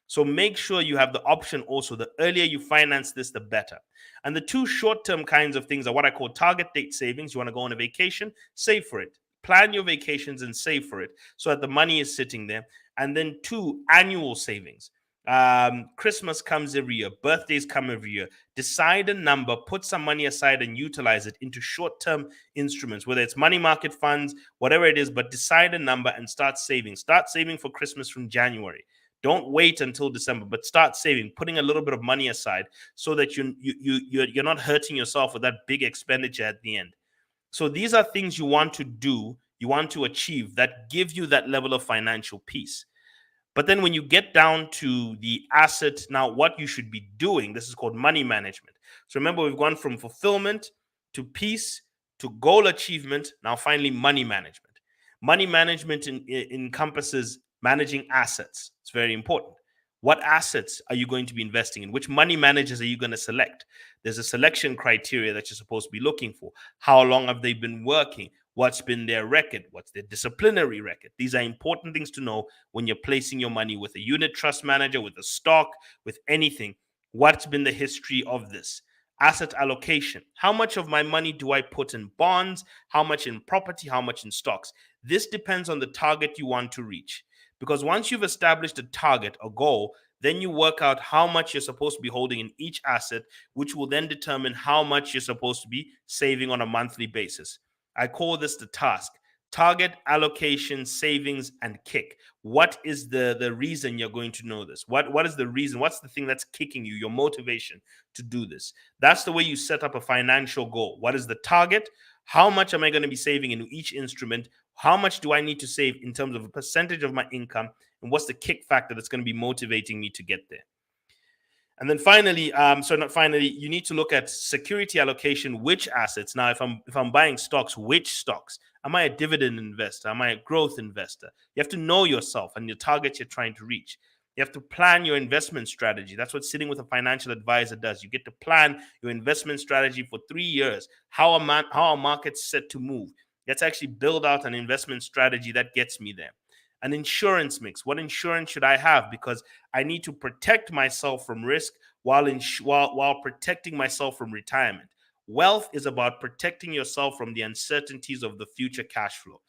So make sure you have the option also. The earlier you finance this, the better. And the two short term kinds of things are what I call target date savings. You want to go on a vacation, save for it. Plan your vacations and save for it so that the money is sitting there. And then two, annual savings. Christmas comes every year, birthdays come every year. Decide a number, put some money aside, and utilize it into short term instruments, whether it's money market funds, whatever it is, but decide a number and start saving. Start saving for Christmas from January. Don't wait until December, but start saving, putting a little bit of money aside so that you're not hurting yourself with that big expenditure at the end. So these are things you want to do, you want to achieve that give you that level of financial peace. But then when you get down to the asset, now what you should be doing, this is called money management. So remember, we've gone from fulfillment to peace to goal achievement. Now, finally, money management. Money management encompasses managing assets. It's very important. What assets are you going to be investing in? Which money managers are you going to select? There's a selection criteria that you're supposed to be looking for. How long have they been working? What's been their record? What's their disciplinary record? These are important things to know when you're placing your money with a unit trust manager, with a stock, with anything. What's been the history of this? Asset allocation. How much of my money do I put in bonds? How much in property? How much in stocks? This depends on the target you want to reach. Because once you've established a target, a goal, then you work out how much you're supposed to be holding in each asset, which will then determine how much you're supposed to be saving on a monthly basis. I call this the task. Target, allocation, savings, and kick. What is the reason you're going to know this? What is the reason? What's the thing that's kicking you, your motivation to do this? That's the way you set up a financial goal. What is the target? How much am I going to be saving in each instrument? How much do I need to save in terms of a percentage of my income? And what's the kick factor that's going to be motivating me to get there? And then finally, not finally, you need to look at security allocation, which assets. Now, if I'm buying stocks, which stocks? Am I a dividend investor? Am I a growth investor? You have to know yourself and your targets you're trying to reach. You have to plan your investment strategy. That's what sitting with a financial advisor does. You get to plan your investment strategy for 3 years. How are markets set to move? Let's actually build out an investment strategy that gets me there. An insurance mix. What insurance should I have? Because I need to protect myself from risk while protecting myself from retirement. Wealth is about protecting yourself from the uncertainties of the future cash flow.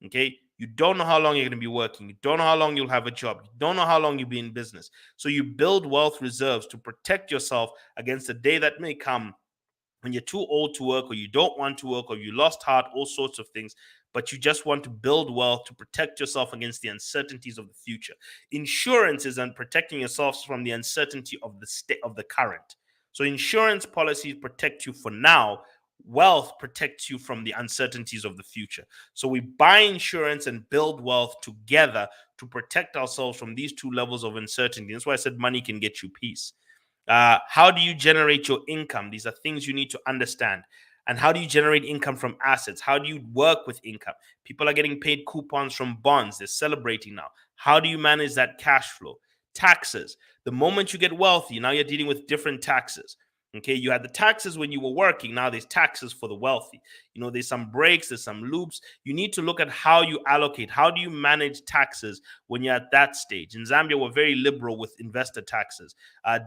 Okay. You don't know how long you're going to be working. You don't know how long you'll have a job. You don't know how long you'll be in business. So you build wealth reserves to protect yourself against the day that may come when you're too old to work or you don't want to work or you lost heart, all sorts of things, but you just want to build wealth to protect yourself against the uncertainties of the future. Insurance is on protecting yourself from the uncertainty of the state of the current. So insurance policies protect you for now. Wealth protects you from the uncertainties of the future. So we buy insurance and build wealth together to protect ourselves from these two levels of uncertainty. That's why I said money can get you peace. How do you generate your income? These are things you need to understand. And how do you generate income from assets? How do you work with income? People are getting paid coupons from bonds. They're celebrating now. How do you manage that cash flow? Taxes. The moment you get wealthy, now you're dealing with different taxes. Okay, you had the taxes when you were working. Now there's taxes for the wealthy. There's some breaks, there's some loops. You need to look at how you allocate. How do you manage taxes when you're at that stage? In Zambia, we're very liberal with investor taxes.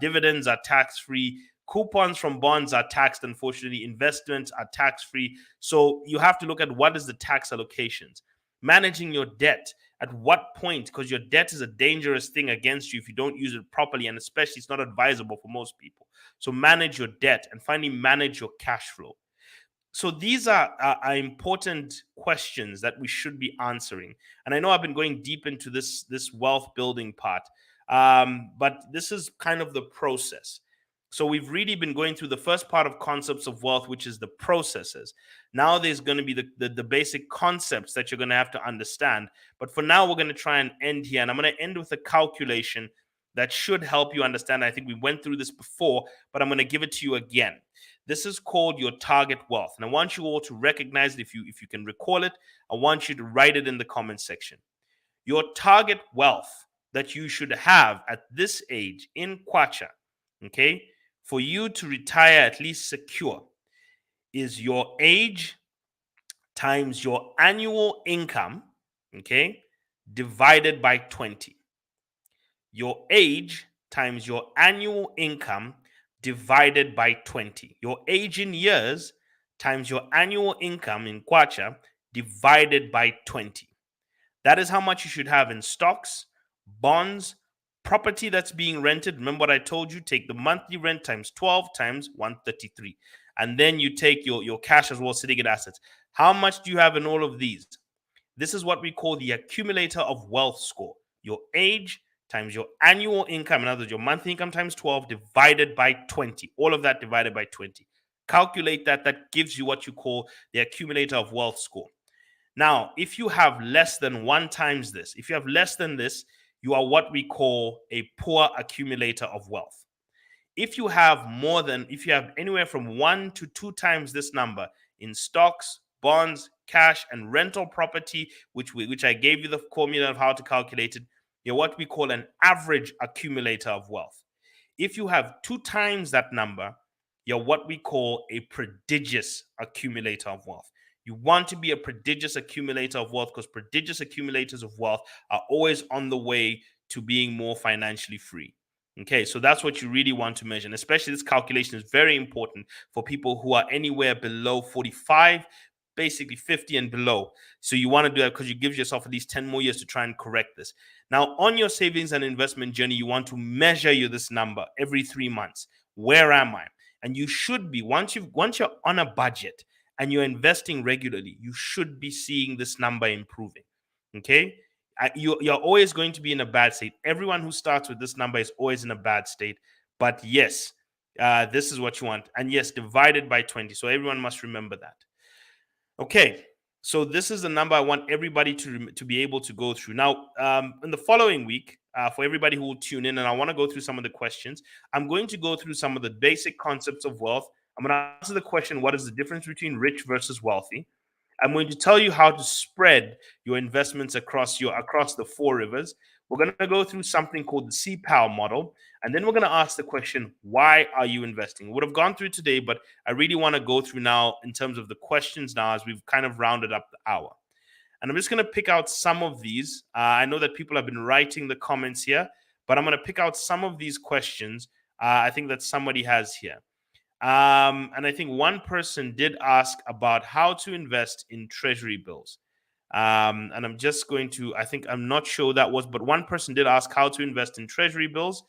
Dividends are tax-free. Coupons from bonds are taxed, unfortunately. Investments are tax-free. So you have to look at what is the tax allocations. Managing your debt. At what point? Because your debt is a dangerous thing against you if you don't use it properly, and especially it's not advisable for most people. So manage your debt and finally manage your cash flow. So these are important questions that we should be answering. And I know I've been going deep into this wealth building part, but this is kind of the process. So we've really been going through the first part of concepts of wealth, which is the processes. Now there's going to be the basic concepts that you're going to have to understand. But for now, we're going to try and end here. And I'm going to end with a calculation that should help you understand. I think we went through this before, but I'm going to give it to you again. This is called your target wealth. And I want you all to recognize it. If you can recall it, I want you to write it in the comment section. Your target wealth that you should have at this age in Kwacha, okay, for you to retire at least secure, is your age times your annual income, okay, divided by 20. Your age times your annual income divided by 20. Your age in years times your annual income in Kwacha divided by 20. That is how much you should have in stocks, bonds, property that's being rented. Remember what I told you? Take the monthly rent times 12 times 133. And then you take your cash as well, sitting in assets. How much do you have in all of these? This is what we call the accumulator of wealth score. Your age times your annual income, in other words, your monthly income times 12 divided by 20. All of that divided by 20. Calculate that. That gives you what you call the accumulator of wealth score. Now, if you have less than 1 times this, if you have less than this, you are what we call a poor accumulator of wealth. If you have anywhere from 1 to 2 times this number in stocks, bonds, cash, and rental property, which I gave you the formula of how to calculate it, you're what we call an average accumulator of wealth. If you have 2 times that number, you're what we call a prodigious accumulator of wealth. You want to be a prodigious accumulator of wealth because prodigious accumulators of wealth are always on the way to being more financially free. Okay, so that's what you really want to measure. And especially this calculation is very important for people who are anywhere below 45, basically 50 and below. So you want to do that because you give yourself at least 10 more years to try and correct this. Now, on your savings and investment journey, you want to measure this number every 3 months. Where am I? And you should be, once you're on a budget and you're investing regularly, you should be seeing this number improving. Okay? You're always going to be in a bad state. Everyone who starts with this number is always in a bad state. But yes, this is what you want. And yes, divided by 20. So everyone must remember that. Okay, so this is the number I want everybody to be able to go through. Now, in the following week, for everybody who will tune in, and I want to go through some of the questions, I'm going to go through some of the basic concepts of wealth. I'm going to answer the question, what is the difference between rich versus wealthy? I'm going to tell you how to spread your investments across the 4 rivers. We're going to go through something called the CPAL model, and then we're going to ask the question, why are you investing? We would have gone through today, but I really want to go through now in terms of the questions now as we've kind of rounded up the hour. And I'm just going to pick out some of these. I know that people have been writing the comments here, but I'm going to pick out some of these questions I think that somebody has here. And I think one person did ask about how to invest in treasury bills. And I'm just going to, I'm not sure that was, but one person did ask how to invest in treasury bills.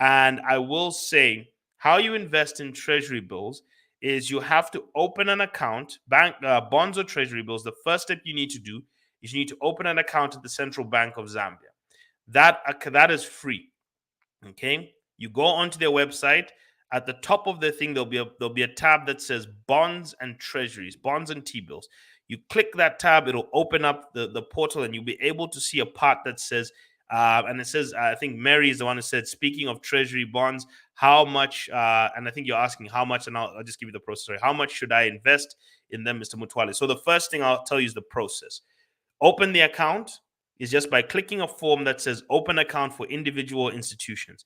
And I will say how you invest in treasury bills is you have to open an account, bonds or treasury bills. The first step you need to do is you need to open an account at the Central Bank of Zambia. That is free. Okay, you go onto their website. At the top of the thing, there'll be a tab that says bonds and treasuries, bonds and T-bills. You click that tab, it'll open up the portal, and you'll be able to see a part that says, and it says, I think Mary is the one who said, speaking of treasury bonds, how much, and I think you're asking how much, and I'll just give you the process. Sorry, how much should I invest in them, Mr. Mutwale? So the first thing I'll tell you is the process. Open the account is just by clicking a form that says open account for individual institutions.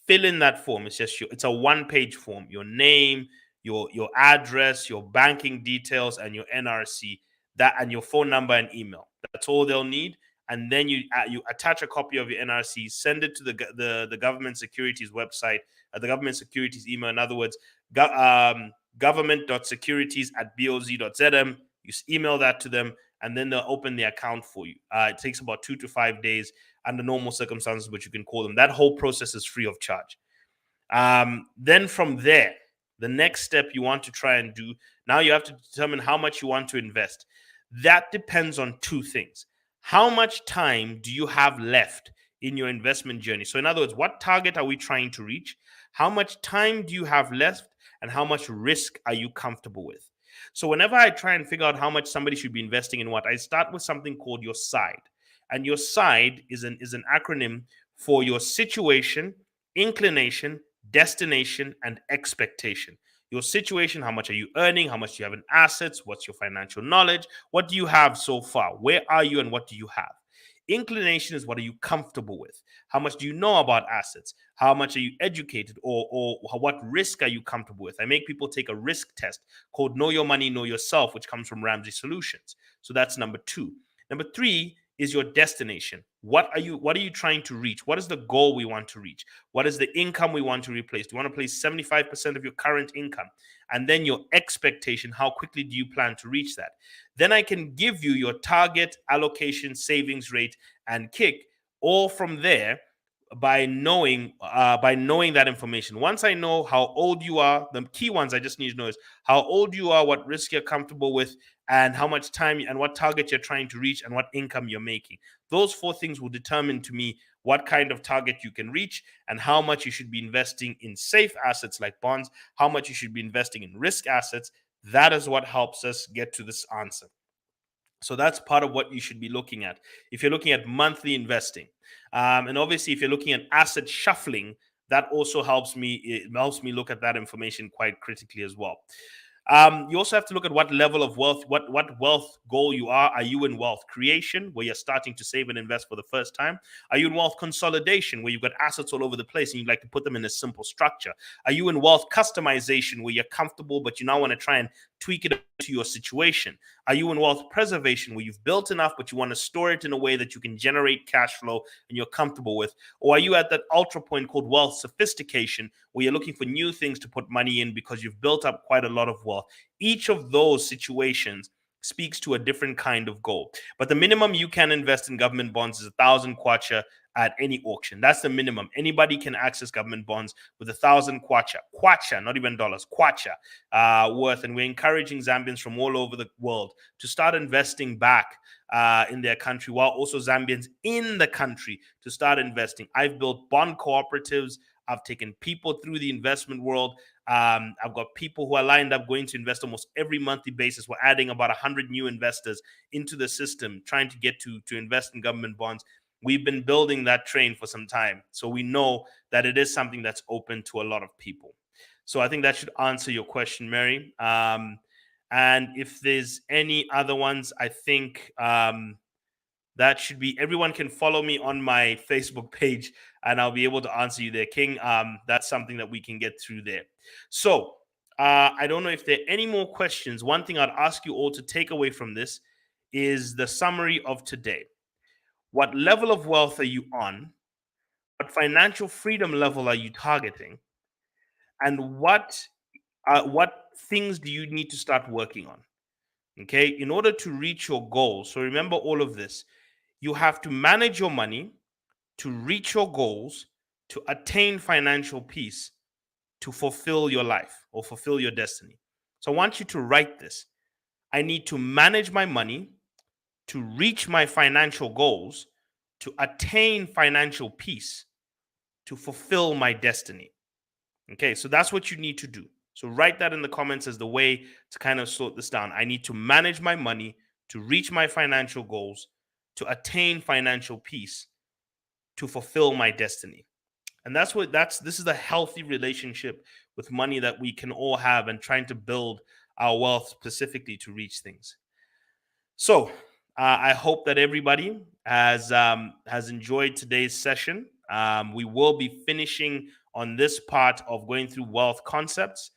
Fill in that form. It's a 1-page form. Your name, your address, your banking details, and your NRC, and your phone number and email. That's all they'll need. And then you attach a copy of your NRC, send it to the government securities website, the government securities email. In other words, government.securities@boz.zm. You email that to them, and then they'll open the account for you. It takes about 2 to 5 days under normal circumstances, but you can call them. That whole process is free of charge. Then from there, the next step you want to try and do, now you have to determine how much you want to invest. That depends on 2 things. How much time do you have left in your investment journey? So in other words, what target are we trying to reach? How much time do you have left? And how much risk are you comfortable with? So whenever I try and figure out how much somebody should be investing in what, I start with something called your side. And your side is an acronym for your situation, inclination, destination, and expectation. Your situation: how much are you earning? How much do you have in assets? What's your financial knowledge? What do you have so far? Where are you and what do you have? Inclination is, what are you comfortable with? How much do you know about assets? How much are you educated, or what risk are you comfortable with? I make people take a risk test called Know Your Money, Know Yourself, which comes from Ramsey Solutions. So that's number two. Number three is your destination. What are you trying to reach? What is the goal we want to reach? What is the income we want to replace? Do you want to place 75% of your current income? And then your expectation: how quickly do you plan to reach that? Then I can give you your target, allocation, savings rate, and kick, all from there, by knowing that information. Once I know how old you are, the key ones I just need to know is how old you are, what risk you're comfortable with, and how much time and what target you're trying to reach, and what income you're making. Those four things will determine to me what kind of target you can reach, and how much you should be investing in safe assets like bonds, how much you should be investing in risk assets. That is what helps us get to this answer. So that's part of what you should be looking at if you're looking at monthly investing. And obviously, if you're looking at asset shuffling, that also helps me. It helps me look at that information quite critically as well. You also have to look at what level of wealth, what wealth goal you are. Are you in wealth creation, where you're starting to save and invest for the first time? Are you in wealth consolidation, where you've got assets all over the place and you'd like to put them in a simple structure? Are you in wealth customization, where you're comfortable but you now want to try and tweak it to your situation? Are you in wealth preservation, where you've built enough but you want to store it in a way that you can generate cash flow and you're comfortable with? Or are you at that ultra point called wealth sophistication, where you're looking for new things to put money in because you've built up quite a lot of wealth? Each of those situations speaks to a different kind of goal. But the minimum you can invest in government bonds is 1,000 kwacha at any auction. That's the minimum. Anybody can access government bonds with 1,000 kwacha, not even dollars, kwacha worth. And we're encouraging Zambians from all over the world to start investing back in their country, while also Zambians in the country to start investing. I've built bond cooperatives. I've taken people through the investment world. I've got people who are lined up going to invest almost every monthly basis. We're adding about 100 new investors into the system, trying to get to invest in government bonds. We've been building that train for some time, so we know that it is something that's open to a lot of people. So I think that should answer your question, Mary. And if there's any other ones, I think that should be. Everyone can follow me on my Facebook page, and I'll be able to answer you there, King. That's something that we can get through there. So I don't know if there are any more questions. One thing I'd ask you all to take away from this is the summary of today. What level of wealth are you on? What financial freedom level are you targeting? And what things do you need to start working on? Okay, in order to reach your goals. So remember all of this. You have to manage your money to reach your goals, to attain financial peace, to fulfill your life or fulfill your destiny. So I want you to write this. I need to manage my money to reach my financial goals, to attain financial peace, to fulfill my destiny. Okay, so that's what you need to do. So write that in the comments as the way to kind of sort this down. I need to manage my money to reach my financial goals, to attain financial peace, to fulfill my destiny. And this is a healthy relationship with money that we can all have, and trying to build our wealth specifically to reach things. So I hope that everybody has enjoyed today's session. We will be finishing on this part of going through wealth concepts,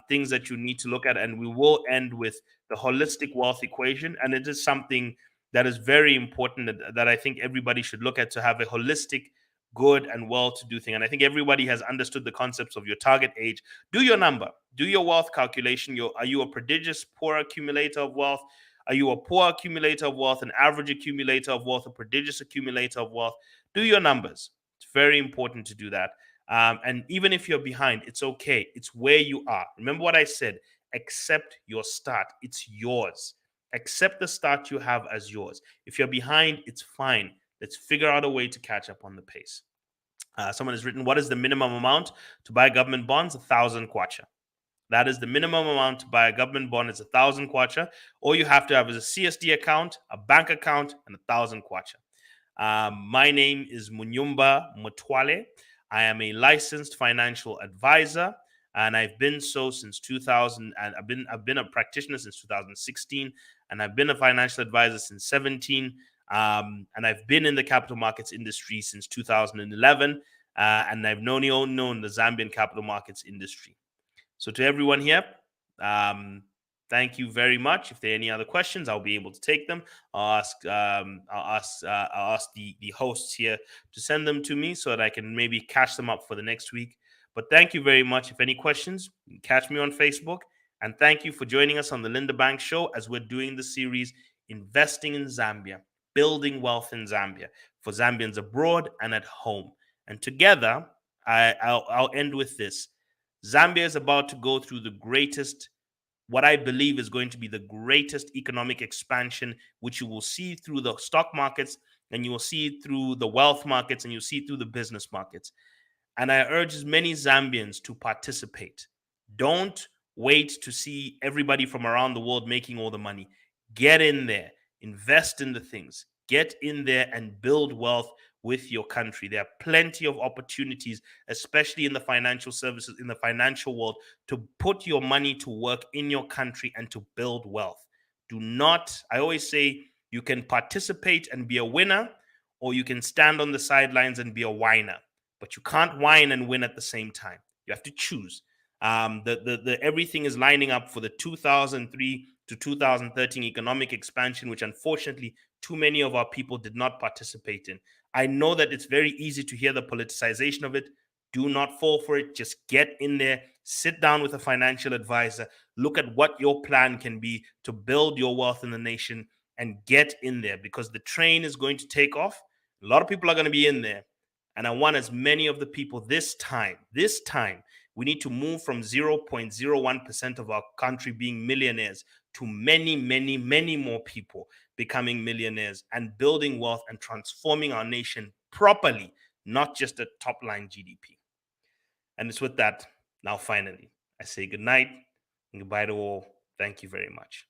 things that you need to look at, and we will end with the holistic wealth equation. And it is something that is very important that I think everybody should look at, to have a holistic, good, and well-to-do thing. And I think everybody has understood the concepts of your target age. Do your number, do your wealth calculation. Are you a prodigious poor accumulator of wealth? Are you a poor accumulator of wealth, an average accumulator of wealth, a prodigious accumulator of wealth? Do your numbers. It's very important to do that. And even if you're behind, it's okay. It's where you are. Remember what I said: accept your start. It's yours. Accept the start you have as yours. If you're behind, it's fine. Let's figure out a way to catch up on the pace. Someone has written, what is the minimum amount to buy government bonds? 1,000 kwacha. That is the minimum amount to buy a government bond. It's 1,000 kwacha. All you have to have is a CSD account, a bank account, and 1,000 kwacha. My name is Munyumba Mutwale. I am a licensed financial advisor, and I've been so since 2000. And I've been a practitioner since 2016, and I've been a financial advisor since 17. And I've been in the capital markets industry since 2011, and I've known the Zambian capital markets industry. So to everyone here, thank you very much. If there are any other questions, I'll be able to take them. I'll ask the hosts here to send them to me so that I can maybe catch them up for the next week. But thank you very much. If any questions, you can catch me on Facebook. And thank you for joining us on the Linda Bank Show as we're doing the series Investing in Zambia, Building Wealth in Zambia for Zambians abroad and at home. And together, I'll end with this. Zambia is about to go through the greatest, what I believe is going to be the greatest economic expansion, which you will see through the stock markets, and you will see through the wealth markets, and you'll see through the business markets. And I urge as many Zambians to participate. Don't wait to see everybody from around the world making all the money. Get in there, invest in the things, get in there and build wealth with your country. There are plenty of opportunities, especially in the financial services, in the financial world, to put your money to work in your country and to build wealth. Do not, I always say, you can participate and be a winner, or you can stand on the sidelines and be a whiner. But you can't whine and win at the same time. You have to choose. Everything is lining up for the 2003 to 2013 economic expansion, which unfortunately too many of our people did not participate in. I know that it's very easy to hear the politicization of it. Do not fall for it. Just get in there, sit down with a financial advisor, look at what your plan can be to build your wealth in the nation, and get in there, because the train is going to take off. A lot of people are going to be in there. And I want as many of the people this time, we need to move from 0.01% of our country being millionaires to many, many, many more people becoming millionaires and building wealth and transforming our nation properly, not just a top line GDP. And it's with that, now finally, I say good night and goodbye to all. Thank you very much.